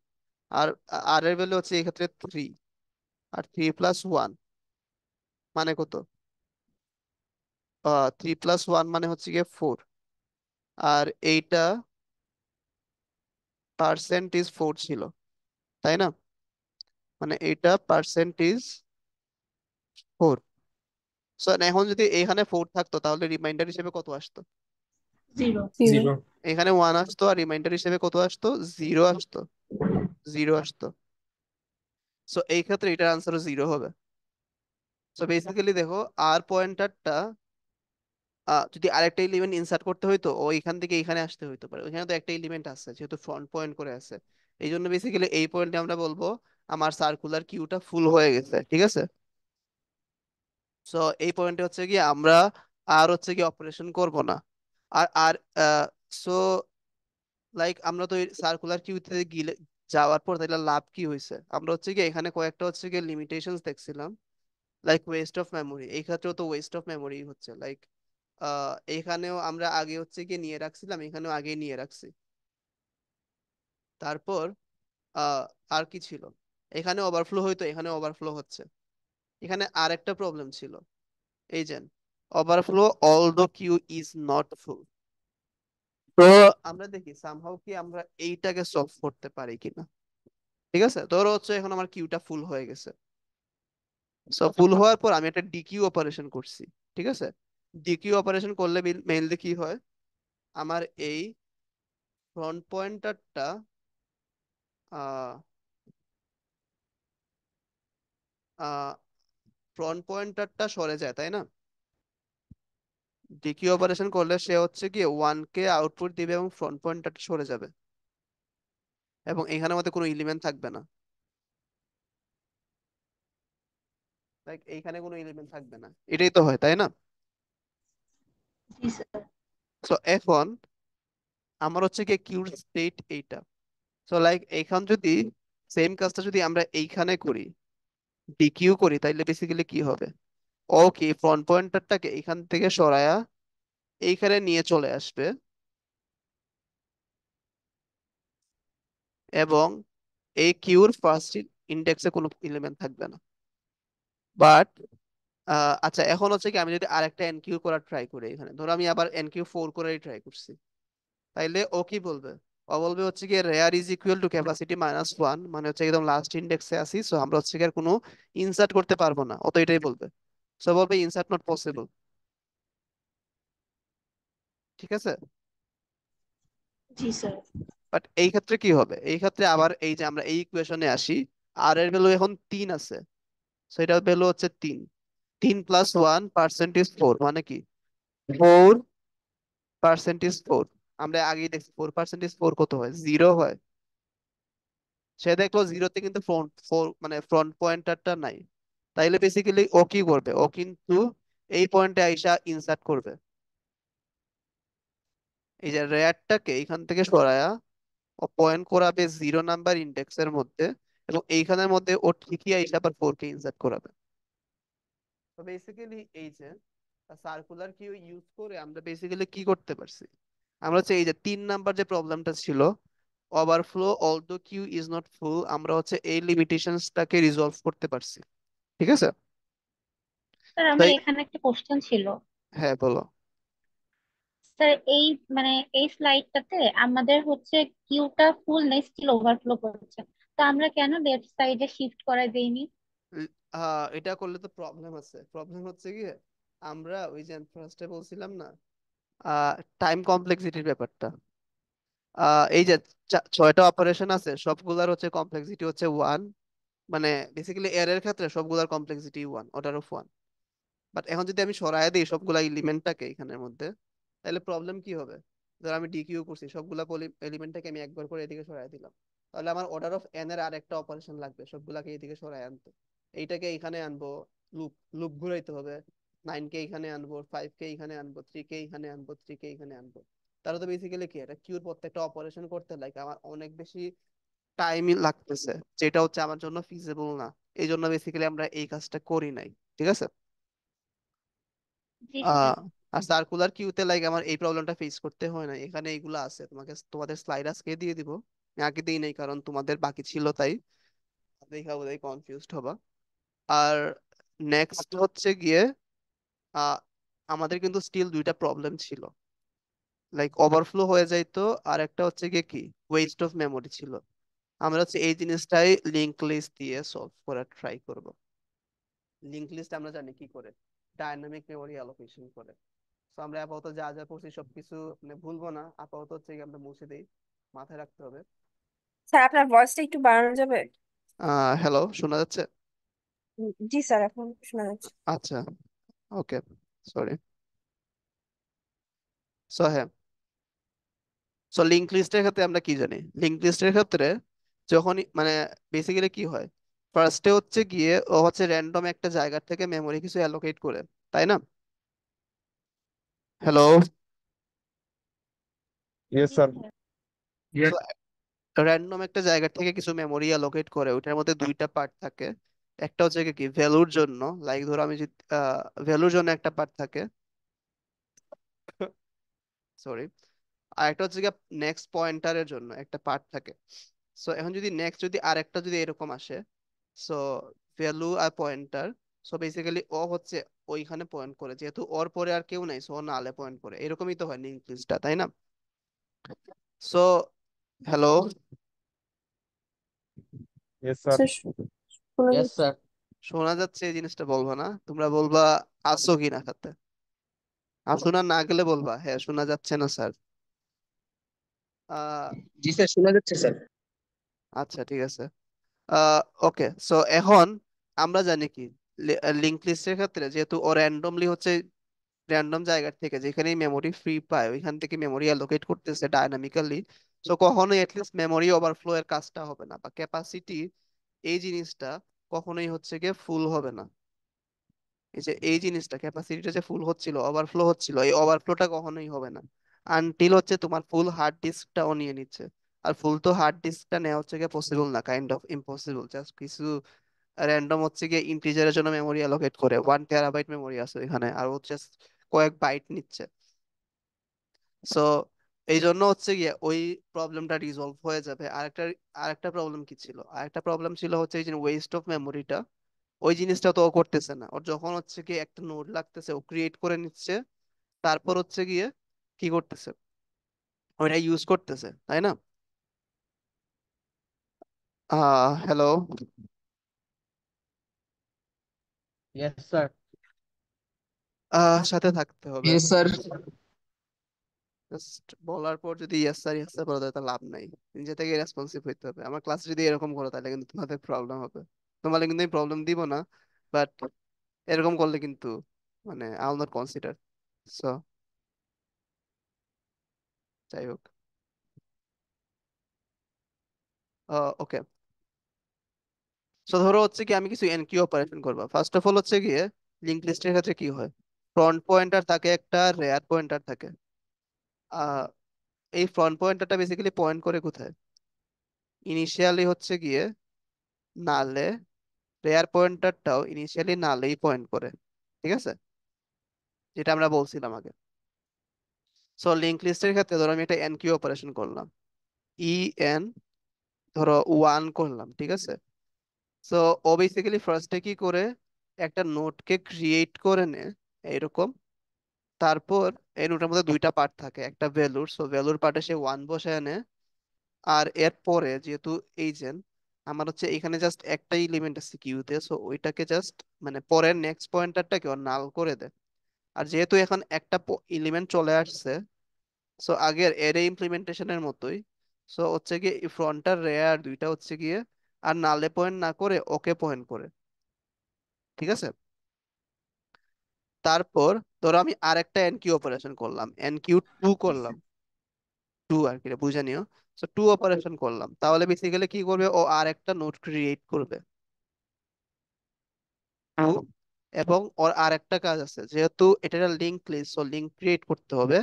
আর আর এর ভ্যালু হচ্ছে এই ক্ষেত্রে 3, আর 3+1 মানে কত, 3+1 মানে হচ্ছে গিয়ে 4, আর এইটা পার্সেন্টেজ 4 ছিল, তাই না? মানে এইটা পার্সেন্টেজ 4। সো এখন যদি এখানে 4 থাকতো তাহলে রিমাইন্ডার হিসেবে কত আসতো, জিরো। 0। 0। এখানে 1 আসতো, আর রিমাইন্ডার হিসেবে কত আসতো, 0 আসতো, 0 আসতো। সো এই ক্ষেত্রে এটার আনসারও 0 হবে। সো বেসিক্যালি দেখো আর পয়েন্টারটা যদি আরেকটা এলিমেন্ট ইনসার্ট করতে হইতো ও এখান থেকে এখানে আসতে হইতো পারে, ওইখানে তো একটা এলিমেন্ট আছে যেহেতু ফ্রন্ট পয়েন্ট করে আছে, এই জন্য বেসিক্যালি এই পয়েন্টে আমরা বলবো আমার সার্কুলার কিউটা ফুল হয়ে গেছে, ঠিক আছে? সো এই পয়েন্টে হচ্ছে কি আমরা আর হচ্ছে কি অপারেশন করব না। আর আর সো লাইক আমরা তো সার্কুলার কিউতে গিলে যাওয়ার পর তাহলে লাভ কি হয়েছে, আমরা হচ্ছে কি এখানে কয়েকটা হচ্ছে কি লিমিটেশনস দেখছিলাম, লাইক ওয়েস্ট অফ মেমোরি। এই ক্ষেত্রেও তো ওয়েস্ট অফ মেমোরি হচ্ছে, লাইক এখানেও আমরা আগে হচ্ছে কি নিয়ে রাখছিলাম, এখানেও আগে নিয়ে রাখছি। তারপর আহ আর কি ছিল, এখানে ওভারফ্লো হইতো, এখানে ওভারফ্লো হচ্ছে। এখানে আর একটা প্রবলেম ছিল, এই যে overflow although queue is not full. তো আমরা দেখি সামহাউ কি আমরা এইটাকে সলভ করতে পারি কিনা, ঠিক আছে? ধরো হচ্ছে এখন আমার কিউটা ফুল হয়ে গেছে, সো ফুল হওয়ার পর আমি একটা ডিকিউ অপারেশন করছি, ঠিক আছে? ডিকিউ অপারেশন করলে মেইনলি কি হয়, আমার এই ফ্রন্ট পয়েন্টারটা আহ ফ্রন্ট পয়েন্টারটা সরে যায়, তাই না? ডিকিউ অপারেশন করলে সে হচ্ছে কি 1 কে আউটপুট দিবে এবং ফ্রন্ট পয়েন্টারটা সরে যাবে, এবং এখানের মধ্যে কোনো এলিমেন্ট থাকবে না, লাইক এইখানে কোনো এলিমেন্ট থাকবে না, এটাই তো হয়, তাই না? জি স্যার। সো এখন আমার হচ্ছে কি কিউর স্টেট এইটা। সো লাইক এখান যদি সেম কাজটা যদি আমরা এইখানে করি, ডিকিউ করি, তাইলে বেসিক্যালি কি হবে? ও কি ফ্রন্ট পয়েন্টারটাকে এখান থেকে সরায়া এইখানে নিয়ে চলে আসবে, এবং এই কিউর ফার্স্ট ইন্ডেক্সে কোনো এলিমেন্ট থাকবে না। বাট আচ্ছা, এখন হচ্ছে কি আমি যদি আরেকটা এনকিউ করার ট্রাই করি, এখানে ধরো আমি আবার এনকিউ 4 করারই ট্রাই করছি, তাইলে ও কি বলবে? ও বলবে হচ্ছে কি rare is equal two capacity -1, মানে হচ্ছে একদম লাস্ট ইন্ডেক্সে আসি, সো আমরা হচ্ছে কি আর কোনো ইনসার্ট করতে পারবো না, ও তো এটাই বলবে। সো বলবে ইনসার্ট নট পসিবল। ঠিক আছে? জি স্যার। বাট এই ক্ষেত্রে কি হবে? এই ক্ষেত্রে আবার এই যে আমরা এই ইকুয়েশনে আসি, আর এর ভ্যালু এখন 3 আছে, সো এটার ভ্যালু হচ্ছে 3। 3 প্লাস 1 পার্সেন্টেজ 4, মানে কি 4%, আমরা আগেই দেখছি 4%, কত হয়? 0 হয়। সে দেখলো জিরোতে কিন্তু ফ্রন্ট ফোর মানে ফ্রন্ট পয়েন্টারটা নাই, তাইলে বেসিক্যালি ও কি করবে? ও কিন্তু এই পয়েন্টে আইসা ইনসার্ট করবে, এই যে রেয়ারটাকে এইখান থেকে সরায়া ও পয়েন্ট করাবে 0 নাম্বার ইন্ডেক্সের মধ্যে, এবং এইখানের মধ্যে ও ঠিকই আইসা আবার 4 কে ইনসার্ট করাবে। তো বেসিক্যালি এই যে সার্কুলার কিউ ইউজ করে আমরা বেসিক্যালি কি করতে পারছি? আমরা হচ্ছে এই যে 3 নাম্বার যে প্রবলেমটা ছিল, overflow although queue is not full, আমরা হচ্ছে এই লিমিটেশনসটাকে রিজলভ করতে পারছি। ঠিক আছে? স্যার আমার তাই, এখানে একটা কোশ্চেন ছিল। হ্যাঁ বলো। স্যার এই মানে এই স্লাইডটাতে আমাদের হচ্ছে কিউটা ফুল নেই, স্টিল ওভারফ্লো করছে, তো আমরা কেন লেফট সাইডে শিফট করা দেইনি? এটা করলে তো প্রবলেম আছে। প্রবলেম হচ্ছে কি, আমরা ওই যে ফার্স্টে বলছিলাম না, টাইম কমপ্লেক্সিটির ব্যাপারটা। এই যে 6টা অপারেশন আছে, সবগুলার হচ্ছে কমপ্লেক্সিটি হচ্ছে 1, মানে বেসিক্যালি এর এর ক্ষেত্রে সবগুলার কমপ্লেক্সিটি 1, অর্ডার অফ 1। বাট এখন যদি আমি সরায় দিই সবগুলা এলিমেন্টটাকে এখানের মধ্যে, তাহলে প্রবলেম কি হবে? ধর আমি ডিকিউ করছি, সবগুলা এলিমেন্টটাকে আমি একবার করে এদিকে সরায় দিলাম, তাহলে আমার অর্ডার অফ এন এর আরেকটা অপারেশন লাগবে সবগুলাকে এইদিকে সরায় আনতে। এইটাকে এখানে আনবো, লুপ লুপ ঘুরাইতে হবে, 9 কে এখানে আনবো, 5 কে এখানে আনবো, 3 কে এখানে আনবো, 3 কে এখানে আনবো। তাহলে তো বেসিক্যালি কি, এটা কিউর প্রত্যেকটা অপারেশন করতে লাগে আমার অনেক বেশি টাইম লাগতেছে, যেটা হচ্ছে আমার জন্য ফিজিবল না। এই জন্য বেসিক্যালি আমরা এই কাজটা করি নাই। ঠিক আছে? জি আহ স্যার। আর সার্কুলার কিউতে লাইক আমার এই প্রবলেমটা ফেস করতে হয় না, এখানে এইগুলো আছে, তোমাদের স্লাইড আজকে দিয়ে দিব। আমি আগে দিই নাই কারণ তোমাদের বাকি ছিল, তাই দেখা বোধহয় কনফিউজড হবা। আর নেক্সট হচ্ছে গিয়ে আহ আমাদের কিন্তু স্টিল দুইটা প্রবলেম ছিল, লাইক ওভারফ্লো হয়ে যাইতো, আর একটা হচ্ছে গিয়ে কি ওয়েস্ট অফ মেমোরি ছিল। আমরা হচ্ছে এই জিনিসটাই লিংক লিস্ট দিয়ে সলভ করার ট্রাই করব। লিংক লিস্ট আমরা জানি কি করে, ডায়নামিক মেমোরি অ্যালোকেশন করে। তো আমরা আপাতত যা যা পড়ছি সবকিছু মানে ভুলবো না, আপাতত হচ্ছে কি আমরা মুছে দেই, মাথায় রাখতে হবে। স্যার আপনার ভয়েসটা একটু বাড়ানো যাবে? হ্যালো, শোনা যাচ্ছে? জি স্যার, এখন শোনা যাচ্ছে। আচ্ছা, ওকে, সরি। সো হ্যাঁ, সো লিংক লিস্টের ক্ষেত্রে আমরা কি জানি? লিংক লিস্টের ক্ষেত্রে যখনই মানে বেসিক্যালি কি হয়, ফার্স্টে হচ্ছে গিয়ে ও হচ্ছে র্যান্ডম একটা জায়গা থেকে মেমোরি কিছু অ্যালোকেট করে, তাই না? হ্যালো। ইয়েস জি স্যার। স্যার। সো র্যান্ডম একটা জায়গা থেকে কিছু মেমোরি অ্যালোকেট করে, ওইটার মধ্যে দুইটা পার্ট থাকে। একটা হচ্ছে কি ভ্যালুর জন্য, লাইক ধরো আমি যদি ভ্যালুর জন্য একটা পার্ট থাকে, সরি, আর একটা হচ্ছে গিয়ে নেক্সট পয়েন্টারের জন্য একটা পার্ট থাকে। সো এখন যদি নেক্সট যদি আরেকটা যদি এরকম আসে, সো ভ্যালু আর পয়েন্টার, সো বেসিক্যালি ও হচ্ছে ওইখানে পয়েন্ট করে, যেহেতু ওর পরে আর কেউ নাই, সো ও নালে পয়েন্ট করে, এরকমই তো হয় লিংক লিস্টটা, তাই না? So hello, yes sir. Sir শোনা ইয়েস যাচ্ছে? স্যার। শোনা যাচ্ছে? এই জিনিসটা বলবা না, তোমরা বলবা আসো কিনা খাতে, আর শোনা না গেলে বলবা হ্যাঁ শোনা যাচ্ছে না স্যার। আহ জি স্যার, শোনা যাচ্ছে স্যার। আচ্ছা, ঠিক আছে। ওকে, সো এখন আমরা জানি কি লিংক লিস্টের ক্ষেত্রে যেহেতু ও র্যান্ডমলি হচ্ছে র্যান্ডম জায়গা থেকে যেখানেই মেমোরি ফ্রি পায় ওইখান থেকে মেমোরি অ্যালোকেট করতেছে ডায়নামিক্যালি, সো কখনোই অ্যাটলিস্ট মেমোরি ওভারফ্লো এর কাজটা হবে না, বা ক্যাপাসিটি এই জিনিসটা কখনোই হচ্ছে গিয়ে ফুল হবে না। এই যে এই জিনিসটা ক্যাপাসিটিটা যে ফুল হচ্ছিল, ওভারফ্লো হচ্ছিল, এই ওভারফ্লোটা কখনোই হবে না আনটিল হচ্ছে তোমার ফুল হার্ড ডিস্কটাও নিয়ে নিচ্ছে। আর ফুল তো হার্ড ডিস্কটা নেওয়া হচ্ছে গিয়ে পসিবল না, কাইন্ড অফ ইম্পসিবল। জাস্ট কিছু র্যান্ডম হচ্ছে গিয়ে ইন্টিজারের জন্য মেমোরি অ্যালোকেট করে, 1 টেরাবাইট মেমোরি আছে এখানে, আর ও জাস্ট কয়েক বাইট নিচ্ছে। সো এই জন্য হচ্ছে গিয়ে ওই প্রবলেমটা রিজলভ হয়ে যাবে। আরেকটা প্রবলেম কি ছিল, আরেকটা প্রবলেম ছিল হচ্ছে এই যে ওয়েস্ট অফ মেমোরিটা, ওই জিনিসটা তো ও করতেছে না। ওর যখন হচ্ছে গিয়ে একটা নোড লাগতেছে ও ক্রিয়েট করে নিচ্ছে, তারপর হচ্ছে গিয়ে কি করতেছে, ওইটা ইউজ করতেছে, তাই না? হ্যালো। Yes sir. সাথে থাকতে হবে। Yes sir. জাস্ট বলার পর যদি ইয়েস স্যার বলা যায় তা লাভ নাই। নিজে থেকে রেসপন্সিভ হইতে হবে। আমার ক্লাস যদি এরকম করো তাহলে কিন্তু তোমাদের প্রবলেম হবে। তোমাদের কিন্তু আমি প্রবলেম দিব না, বাট এরকম করলে কিন্তু মানে I will not consider. So যাই হোক, ওকে। সো ধরো হচ্ছে কি আমি কিছু এনকিউ অপারেশন করবো। ফার্স্ট অফ অল হচ্ছে গিয়ে লিঙ্ক লিস্টের ক্ষেত্রে কি হয়, ফ্রন্ট পয়েন্টার থাকে, একটা রেয়ার পয়েন্টার থাকে। আহ এই ফ্রন্ট পয়েন্টারটা বেসিক্যালি পয়েন্ট করে কোথায়, ইনিশিয়ালি হচ্ছে গিয়ে নালে, রেয়ার পয়েন্টারটাও ইনিশিয়ালি নালেই পয়েন্ট করে, ঠিক আছে, যেটা আমরা বলছিলাম আগে। সো লিঙ্ক লিস্টের ক্ষেত্রে ধরো আমি একটা এনকিউ অপারেশন করলাম, ই এন ধরো 1 করলাম, ঠিক আছে। সো ও বেসিক্যালি ফার্স্টে কি করে, একটা নোটকে ক্রিয়েট করে নে এইরকম। তারপর এই নোটের মধ্যে দুইটা পার্ট থাকে, একটা ভ্যালুর, সো ভ্যালুর পার্টে সে 1 বসায় নেয়। আর এর পরে যেহেতু এই যে আমার হচ্ছে এখানে জাস্ট একটাই এলিমেন্ট আছে কিউতে, সো ওইটাকে জাস্ট মানে পরের নেক্সট পয়েন্টারটাকে ও নাল করে দেয়। আর যেহেতু এখন একটা এলিমেন্ট চলে আসছে, সো আগের এরে ইমপ্লিমেন্টেশনের মতোই, সো হচ্ছে গিয়ে ফ্রন্ট আর রেয়ার দুইটা হচ্ছে গিয়ে আর নালে পয়েন্ট না করে ওকে পয়েন্ট করে, ঠিক আছে। তারপর ধরো আমি আরেকটা এনকিউ অপারেশন করলাম, এনকিউ 2 করলাম, 2 আর কি, এটা বুঝে নিও। সো 2 অপারেশন করলাম, তাহলে বেসিক্যালি কি করবে, ও আর একটা নোড ক্রিয়েট করবে 2। এবং ওর আর একটা কাজ আছে, যেহেতু এটা link list, so link create করতে হবে।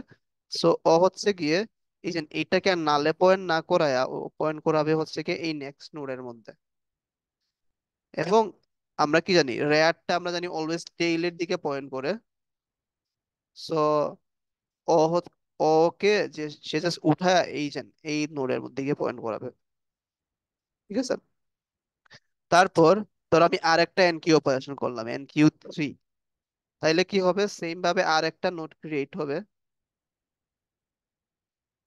সো ও হচ্ছে গিয়ে এই যে এইটাকে আর নালে পয়েন্ট না করায়া ও পয়েন্ট করাবে হচ্ছে গিয়ে এই নেক্সট নোডের মধ্যে। এবং আমরা কি জানি, রেয়ারটা আমরা জানি অলওয়েজ টেইলের দিকে পয়েন্ট করে। সো ও ওকে যে সে জাস্ট উঠায় এই যে এই নোডের মধ্যে গিয়ে পয়েন্ট করাবে, ঠিক আছে। তারপর ধর আমি আর একটা এনকিউ অপারেশন করলাম, এনকিউ 3, তাইলে কি হবে, সেম ভাবে আর একটা নোড ক্রিয়েট হবে।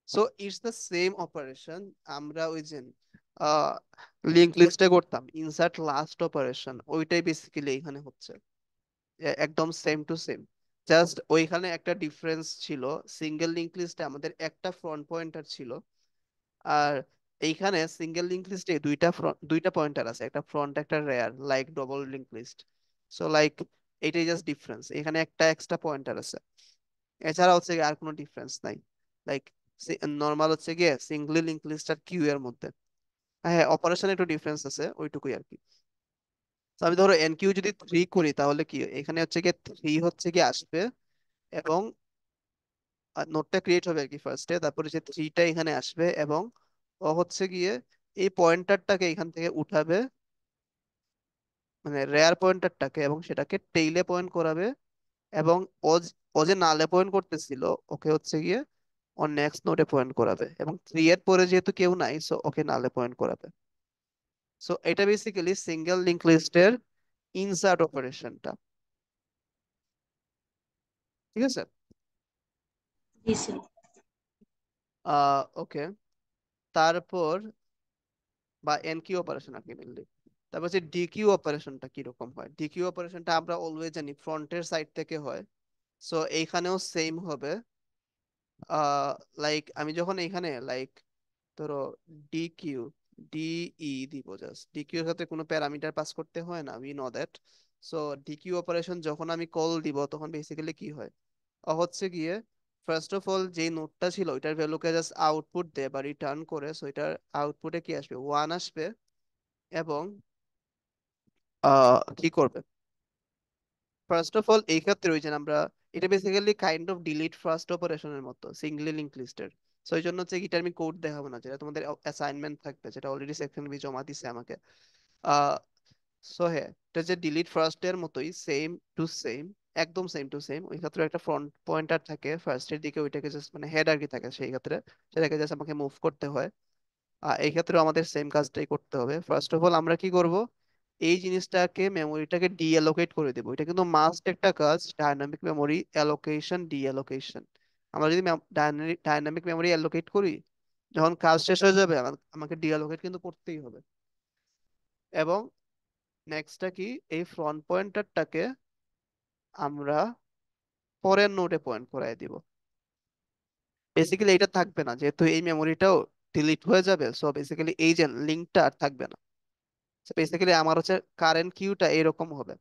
So it's the same operation আমরা ওই যে লিঙ্ক লিস্টে করতাম, ইনসার্ট লাস্ট অপারেশন, ওইটাই বেসিক্যালি এখানে হচ্ছে, একদম সেম টু সেম। জাস্ট ওইখানে একটা ডিফারেন্স ছিল, সিঙ্গেল লিঙ্ক লিস্টে আমাদের একটা ফ্রন্ট পয়েন্টার ছিল, আর এইখানে সিঙ্গেল লিঙ্ক লিস্টে দুইটা পয়েন্টার আছে, একটা ফ্রন্ট একটা rear, like double link list. So like এটাই জাস্ট ডিফারেন্স, এখানে একটা এক্সট্রা পয়েন্টার আছে। এছাড়া হচ্ছে গিয়ে আর কোনো ডিফারেন্স নাই। লাইক নর্মাল হচ্ছে গিয়ে সিঙ্গলি লিঙ্ক লিস্ট আর কিউ এর মধ্যে, হ্যাঁ অপারেশনে একটু ডিফারেন্স আছে, ওইটুকুই আর কি। তো আমি ধরো এন কিউ যদি 3 করি তাহলে কি এখানে হচ্ছে গিয়ে 3 হচ্ছে গিয়ে আসবে, এবং নোটটা ক্রিয়েট হবে আর কি ফার্স্টে, তারপরে যে 3টা এখানে আসবে, এবং ও হচ্ছে গিয়ে এই পয়েন্টারটাকে এখান থেকে উঠাবে, মানে রেয়ার পয়েন্টারটাকে, এবং সেটাকে টেইলে পয়েন্ট করাবে। এবং ও যে নালে পয়েন্ট করতেছিল, ওকে হচ্ছে গিয়ে ও নেক্সট নোডে পয়েন্ট করাবে, এবং 3 এর পরে যেহেতু কেউ নাই, সো ওকে নালে পয়েন্ট করাবে। সো এটা বেসিক্যালি সিঙ্গেল লিঙ্ক লিস্টের ইনসার্ট অপারেশনটা, ঠিক আছে। জি স্যার। ওকে। তারপর বা এনকিউ অপারেশন আর কি মেনলি। তারপর হচ্ছে ডিকিউ অপারেশনটা কিরকম হয়, ডিকিউ অপারেশনটা আমরা অলওয়েজ জানি ফ্রন্টের সাইড থেকে হয়। সো এইখানেও সেম হবে। লাইক আমি যখন এখানে লাইক ধরো ডি কিউ, ডিই দিব, জাস্ট ডিকিউ এর সাথে কোনো প্যারামিটার পাস করতে হয় না, we know that. So DQ operation যখন আমি কল দিব তখন বেসিক্যালি কি হয়, হচ্ছে গিয়ে ফার্স্ট অফ অল যে নোটটা ছিল ওইটার ভ্যালুকে জাস্ট আউটপুট দেয় বা রিটার্ন করে, সো এটার আউটপুটে কি আসবে, 1 আসবে। এবং কি করবে, ফার্স্ট অফ অল এই ক্ষেত্রে ওই যে আমরা, এটা basically kind of delete first অপারেশনের মতো সিঙ্গলি লিঙ্ক লিস্টের। সো এই জন্য হচ্ছে এটা আমি কোড দেখাবো না, যেটা তোমাদের অ্যাসাইনমেন্ট থাকবে, যেটা অলরেডি সেকশন বি জমা দিছে আমাকে। আহ সো হ্যাঁ, এটা যে ডিলিট ফার্স্ট এর মতোই সেম টু সেম, একদম সেম টু সেম। ওই ক্ষেত্রে একটা ফ্রন্ট পয়েন্টার থাকে ফার্স্ট এর দিকে, ওইটাকে জাস্ট মানে হেড আর কি থাকে, সেই ক্ষেত্রে সেটাকে জাস্ট আমাকে মুভ করতে হয়। এই ক্ষেত্রে আমাদের সেম কাজটাই করতে হবে। ফার্স্ট অফ অল আমরা কি করব, এই জিনিসটাকে মেমোরিটাকে ডিঅ্যালোকেট করে দেবো। এটা কিন্তু মাস্ট একটা কাজ, ডায়নামিক মেমোরি অ্যালোকেশন ডিঅ্যালোকেশন। আমরা যদি ডায়নামিক মেমোরি অ্যালোকেট করি, যখন কাজ শেষ হয়ে যাবে আমাকে ডিঅ্যালোকেট কিন্তু করতেই হবে। এবং নেক্সটটা কি, এই ফ্রন্ট পয়েন্টারটাকে আমরা পরের নোডে পয়েন্ট করায় দিব। বেসিক্যালি এটা থাকবে না, যেহেতু এই মেমোরিটাও ডিলিট হয়ে যাবে, সো বেসিক্যালি এই যে লিঙ্কটা আর থাকবে না। বেসিক্যালি আমার হচ্ছে কারেন্ট কিউটা এরকম হবে।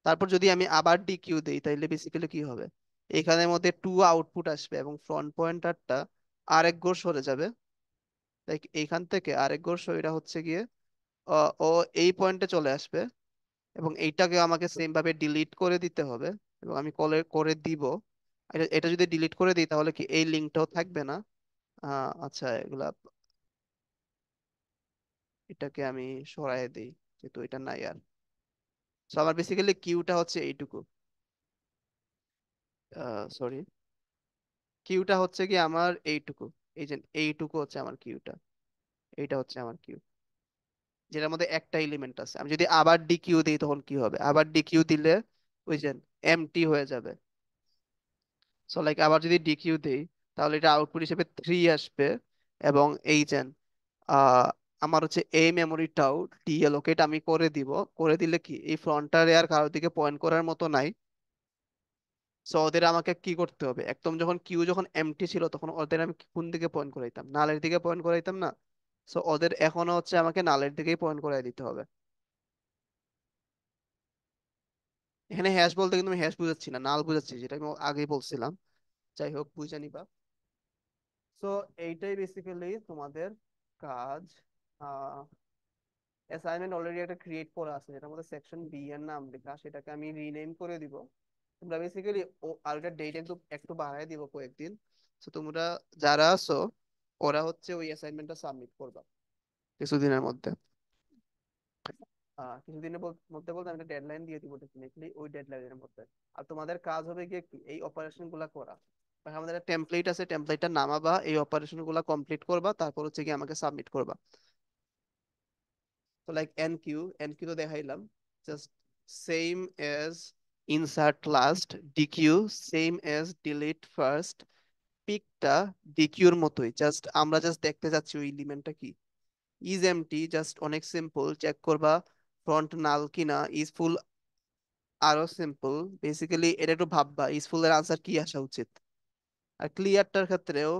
তারপর যদি আমি আবার ডি কিউ দিই, তাইলে বেসিক্যালি কি হবে, এখানের মধ্যে টু আউটপুট আসবে এবং ফ্রন্ট পয়েন্টারটা আরেক ঘর সরে যাবে। লাইক এইখান থেকে আরেক ঘর সরে হচ্ছে গিয়ে ও এই পয়েন্টে চলে আসবে, এবং এইটাকে আমাকে সেম ভাবে ডিলিট করে দিতে হবে। এবং আমি কলে করে দিব। এটা এটা যদি ডিলিট করে দিই তাহলে কি এই লিঙ্কটাও থাকবে না। আচ্ছা, এগুলা এটাকে আমি সরাই দিই, যেহেতু এটা নাই আর। তো আমার বেসিক্যালি কিউটা হচ্ছে এইটুকু। সরি, কিউটা হচ্ছে কি আমার এইটুকু। এই যে এইটুকু হচ্ছে আমার কিউটা, এইটা হচ্ছে আমার কিউ, যেটার মধ্যে একটা এলিমেন্ট আছে। আমি যদি আবার ডি কিউ দিই তখন কি হবে, আবার ডি কিউ দিলে ওই যে এমটি হয়ে যাবে। সো লাইক আবার যদি ডি কিউ দিই, তাহলে এটা আউটপুট হিসেবে 3 আসবে। এবং এই যে আহ আমার হচ্ছে এই মেমোরিটাও ডিএলোকেট আমি করে দিব। করে দিলে কি এই ফ্রন্টারে আর কারোর দিকে পয়েন্ট করার মতো নাই। সো ওদের আমাকে কি করতে হবে, একদম যখন কিউ যখন এমটি ছিল তখন ওদের আমি কোন দিকে পয়েন্ট করাইতাম, নালের দিকে পয়েন্ট করাইতাম না। সো ওদের এখনো হচ্ছে আমাকে নালের দিকেই পয়েন্ট করাই দিতে হবে। এখানে হ্যাশ বলতে কিন্তু আমি হ্যাশ বুঝাচ্ছি না, নাল বুঝাচ্ছি, যেটা আমি আগেই বলছিলাম। যাই হোক, বুঝে নিবা। সো এইটাই বেসিক্যালি তোমাদের কাজ। অ্যাসাইনমেন্ট অলরেডি একটা ক্রিয়েট করা আছে, যেটার মধ্যে সেকশন বি এর নাম লেখা, সেটাকে আমি রিনেম করে দিব। তোমরা বেসিক্যালি আর ওটা ডেট একটু একটু বাড়ায় দিব কয়েকদিন। তো তোমরা যারা আছো, ওরা হচ্ছে ওই অ্যাসাইনমেন্টটা সাবমিট করবা কিছুদিনের মধ্যে। কিছুদিনের মধ্যে বলতে আমি একটা ডেডলাইন দিয়ে দিব, ডেফিনেটলি ওই ডেডলাইনের মধ্যে। আর তোমাদের কাজ হবে গিয়ে কি, এই অপারেশন গুলা করা। মানে আমাদের একটা টেমপ্লেট আছে, টেমপ্লেটটা নামাবা, এই অপারেশন গুলা কমপ্লিট করবা, তারপর হচ্ছে কি আমাকে সাবমিট করবা। তো লাইক এনকিউ তো দেখাইলাম, just same as insert last, dequeue same as delete first. পিকটা ডিকিউর মতোই, জাস্ট আমরা জাস্ট দেখতে যাচ্ছি ওই এলিমেন্টটা কি। ইজ এমটি জাস্ট অনেক সিম্পল, চেক করবা ফ্রন্ট নাল কিনা। ইজ ফুল আরো সিম্পল, বেসিক্যালি এটা একটু ভাববা ইজ ফুল এর আনসার কি আসা উচিত। আর ক্লিয়ারটার ক্ষেত্রেও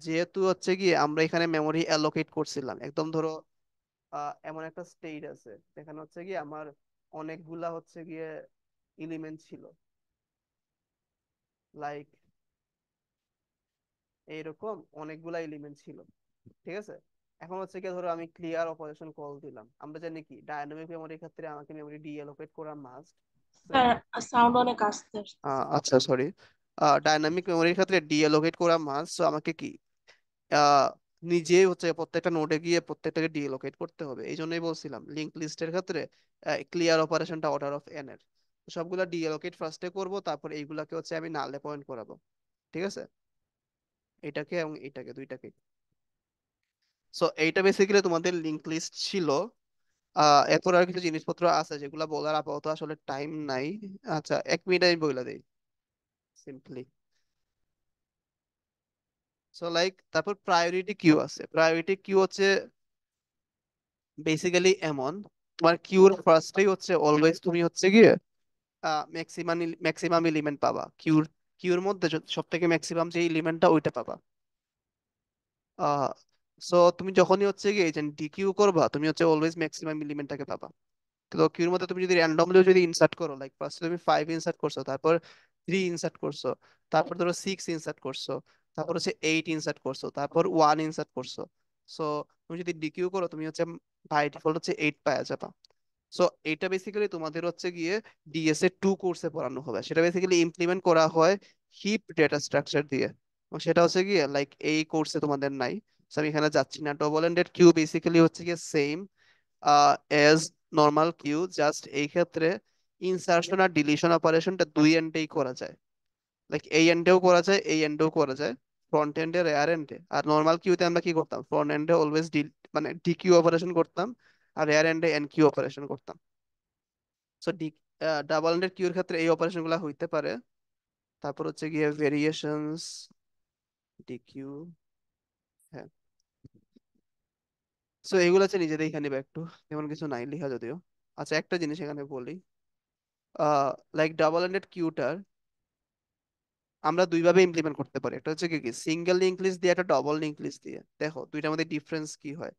যেহেতু হচ্ছে কি আমরা এখানে মেমোরি অ্যালোকেট করছিলাম, একদম ধরো এমন একটা স্টেট আছে যেখানে হচ্ছে কি আমার অনেকগুলা হচ্ছে গিয়ে এলিমেন্ট ছিল, লাইক এইরকম অনেকগুলা এলিমেন্ট ছিল। ঠিক আছে, এখন হচ্ছে কি ধরো আমি ক্লিয়ার অপারেশন কল দিলাম। আমরা জানি কি ডায়নামিক মেমোরির ক্ষেত্রে আমাকে মেমোরি ডিএলোকেট করা মাস্ট। স্যার সাউন্ড অনেক আসতে আসছে। আচ্ছা সরি, ডায়নামিক মেমোরির ক্ষেত্রে ডিএলোকেট করা মাস্ট। সো আমাকে কি আহ নিজে হচ্ছে প্রত্যেকটা নোডে গিয়ে প্রত্যেকটাকে ডিএলোকেট করতে হবে। এই জন্যই বলছিলাম লিংক লিস্টের ক্ষেত্রে ক্লিয়ার অপারেশনটা অর্ডার অফ এন এর। তো সবগুলা ডিএলোকেট ফার্স্টে করব, তারপর এইগুলাকে হচ্ছে আমি নালে পয়েন্ট করাবো। ঠিক আছে, এটাকে এবং এটাকে দুইটাকে। সো এইটা বেসিক্যালি তোমাদের লিংক লিস্ট ছিল। এরপর আর কিছু জিনিসপত্র আছে যেগুলো বলার আপাতত আসলে টাইম নাই। আচ্ছা, 1 মিনিট আমি বলে দিই সিম্পলি। সো লাইক তারপর প্রায়োরিটি কিউ আছে। প্রায়োরিটি কিউ হচ্ছে বেসিক্যালি এমন, তোমার কিউর ফার্স্টেই হচ্ছে অলওয়েজ তুমি হচ্ছে গিয়ে ম্যাক্সিমাম ম্যাক্সিমাম এলিমেন্ট পাবা। কিউর মধ্যে সব থেকে ম্যাক্সিমাম যে এলিমেন্টটা ওইটা পাবা। আহ সো তুমি যখনই হচ্ছে গিয়ে ডিকিউ করবা, তুমি হচ্ছে অলওয়েজ ম্যাক্সিমাম এলিমেন্টটাকে পাবা। তো কিউর মধ্যে তুমি যদি র্যান্ডমলি যদি ইনসার্ট করো, লাইক ফার্স্টে তুমি 5 ইনসার্ট করছো, তারপর 3 ইনসার্ট করছো, তারপর ধরো 6 ইনসার্ট করছো, তারপর হচ্ছে 8 ইনসার্ট করছো, তারপর 1 ইনসার্ট করছো। সো তুমি যদি ডিকিউ করো, তুমি হচ্ছে বাই ডিফল্ট হচ্ছে 8 পাওয়া যাবে। সো এটা বেসিক্যালি তোমাদের হচ্ছে গিয়ে ডিএসএ 2 কোর্সে পড়ানো হবে। সেটা বেসিক্যালি ইমপ্লিমেন্ট করা হয় হিপ ডেটা স্ট্রাকচার দিয়ে। সেটা হচ্ছে কি লাইক এই কোর্সে তোমাদের নাই, so আমি এখানে যাচ্ছি না। ডবল এন্ডেড কিউ বেসিক্যালি হচ্ছে কি same as normal queue, just এই ক্ষেত্রে ইনসার্শন আর ডিলিশন অপারেশনটা দুই এন্ডেই করা যায়। লাইক এই এন্ডেও করা যায়, এই এন্ডেও করা যায়, ফ্রন্ট এন্ডে রেয়ার এন্ডে। আর নর্মাল কিউতে আমরা কি করতাম, ফ্রন্ট এন্ডে অলওয়েজ মানে ডি কিউ অপারেশন করতাম, আর রেয়ার এন্ডে এন কিউ অপারেশন করতাম। সো ডাবল এন্ডেড কিউর ক্ষেত্রে এই অপারেশন গুলা হইতে পারে। তারপর হচ্ছে গিয়ে ভেরিয়েশনস ডি কিউ। হ্যাঁ, সো এগুলো হচ্ছে নিজে দেখে নিবে একটু, তেমন কিছু নাই লেখা যদিও। আচ্ছা, একটা জিনিস এখানে বলি, লাইক ডাবল এন্ডেড কিউটার আমরা দুইভাবে ইমপ্লিমেন্ট করতে পারি। একটা হচ্ছে কি কি সিঙ্গেল লিংক লিস্ট দিয়ে, একটা ডবল লিংক লিস্ট দিয়ে। দেখো দুইটার মধ্যে ডিফারেন্স কি হয়।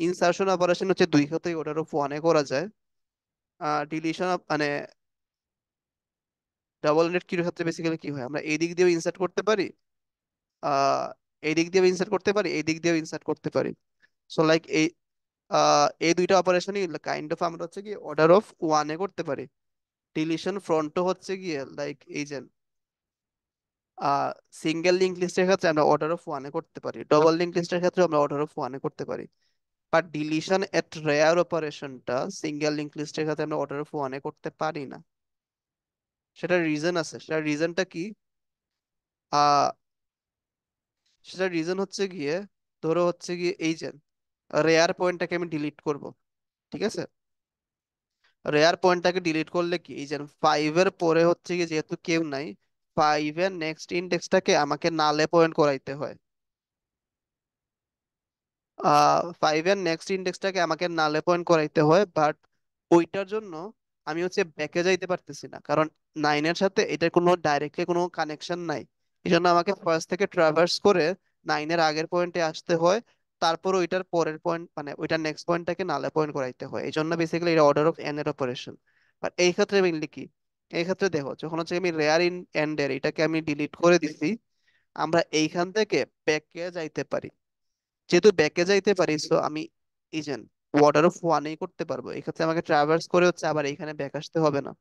ইনসার্শন অপারেশন হচ্ছে দুই ক্ষেত্রেই ওটার অফ ওয়ানে করা যায়। ডিলিশন মানে ডাবল এন্ডেড কিউর ক্ষেত্রে বেসিক্যালি কি হয়, আমরা এই দিক দিয়েও ইনসার্ট করতে পারি, আহ এই দিক দিয়েও ইনসার্ট করতে পারি, এই দিক দিয়েও ইনসার্ট করতে পারি। সো লাইক এই দুইটা অপারেশনই কাইন্ড অফ আমরা হচ্ছে কি অর্ডার অফ ওয়ানে করতে পারি। ডিলিশন ফ্রন্টও হচ্ছে গিয়ে লাইক এই যে সিঙ্গেল লিংক লিস্টের ক্ষেত্রে আমরা অর্ডার অফ ওয়ানে করতে পারি, ডবল লিংক লিস্টের ক্ষেত্রে আমরা অর্ডার অফ ওয়ানে করতে পারি। বাট ডিলিশন এট রেয়ার অপারেশনটা সিঙ্গেল লিংক লিস্টের ক্ষেত্রে আমরা অর্ডার অফ ওয়ানে করতে পারি না। সেটার রিজন আছে, সেটার রিজনটা কি, আহ সেটার রিজন হচ্ছে গিয়ে, ধরো হচ্ছে গিয়ে এই যে রেয়ার পয়েন্টটাকে আমি ডিলিট করব, ঠিক আছে। রেয়ার পয়েন্টটাকে ডিলিট করলে কি, এই যে 5 এর পরে হচ্ছে কি যেহেতু কেউ নাই, 5 এর নেক্সট ইন্ডেক্সটাকে আমাকে নালে পয়েন্ট করাইতে হয়। 5 এর নেক্সট ইন্ডেক্সটাকে আমাকে নালে পয়েন্ট করাইতে হয়, বাট ওইটার জন্য আমি হচ্ছে ব্যাকে যাইতে পারতেছি না, কারণ 9-এর সাথে এটার কোনো ডাইরেক্টলি কোনো কানেকশন নাই। এই জন্য আমাকে ফার্স্ট থেকে ট্রাভার্স করে 9-এর আগের পয়েন্টে আসতে হয়, তারপর ওইটার পরের পয়েন্ট মানে ওইটার নেক্সট পয়েন্টটাকে নালে পয়েন্ট করাইতে হয়। এই জন্য বেসিক্যালি এটা অর্ডার অফ এন এর অপারেশন। আর এই ক্ষেত্রে মেইনলি কি, এই ক্ষেত্রে দেখো যখন হচ্ছে আমি রেয়ার ইন এন্ডের এটাকে আমি ডিলিট করে দিছি, আমরা এইখান থেকে ব্যাকে যাইতে পারি। যেহেতু ব্যাকে যাইতে পারি, সো আমি এই যে অর্ডার অফ ওয়ানেই করতে পারবো। এক্ষেত্রে আমাকে ট্রাভার্স করে হচ্ছে আবার এইখানে ব্যাক আসতে হবে না।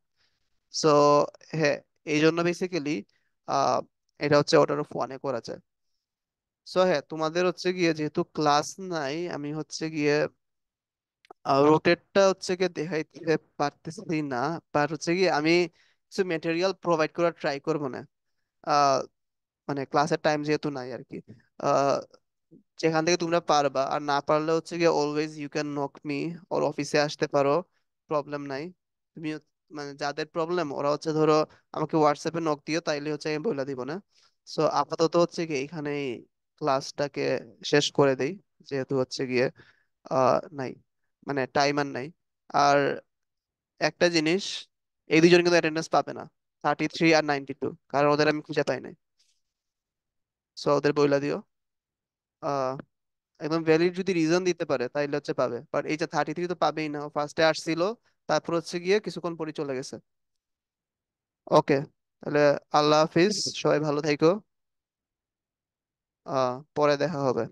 সো হ্যাঁ, এই জন্য বেসিক্যালি আহ এটা হচ্ছে অর্ডার অফ ওয়ানে করা যায়। সো হ্যাঁ, তোমাদের হচ্ছে গিয়ে যেহেতু ক্লাস নাই, আমি হচ্ছে গিয়ে রোটেটটা হচ্ছে গিয়ে দেখাইতে পারতেছি না, বাট হচ্ছে গিয়ে আমি কিছু মেটেরিয়াল প্রোভাইড করার ট্রাই করবো না, মানে ক্লাসের টাইম যেহেতু নাই আর কি। আহ, যেখান থেকে তোমরা পারবা, আর না পারলে হচ্ছে গিয়ে always you can knock me, or অফিসে আসতে পারো, প্রবলেম নাই। তুমি মানে যাদের প্রবলেম ওরা হচ্ছে ধরো আমাকে হোয়াটসঅ্যাপে নক দিও, তাইলে হচ্ছে আমি বলে দিব না। সো আপাতত হচ্ছে কি এইখানেই ক্লাসটাকে শেষ করে দেই, যেহেতু হচ্ছে গিয়ে নাই, মানে টাইম আর নাই। আর একটা জিনিস, এই দুজন কিন্তু অ্যাটেন্ডেন্স পাবে না, 33 আর 92, কারণ ওদের আমি খুঁজে পাই নাই। সো ওদের বইলা দিও, আহ একদম ভ্যালিড যদি রিজন দিতে পারে তাইলে হচ্ছে পাবে, বাট এই যে 33 তো পাবেই না, ফার্স্টে আসছিল, তারপর হচ্ছে গিয়ে কিছুক্ষণ পরে চলে গেছে। ওকে, তাহলে আল্লাহ হাফিজ, সবাই ভালো থাইকো, পরে দেখা হবে।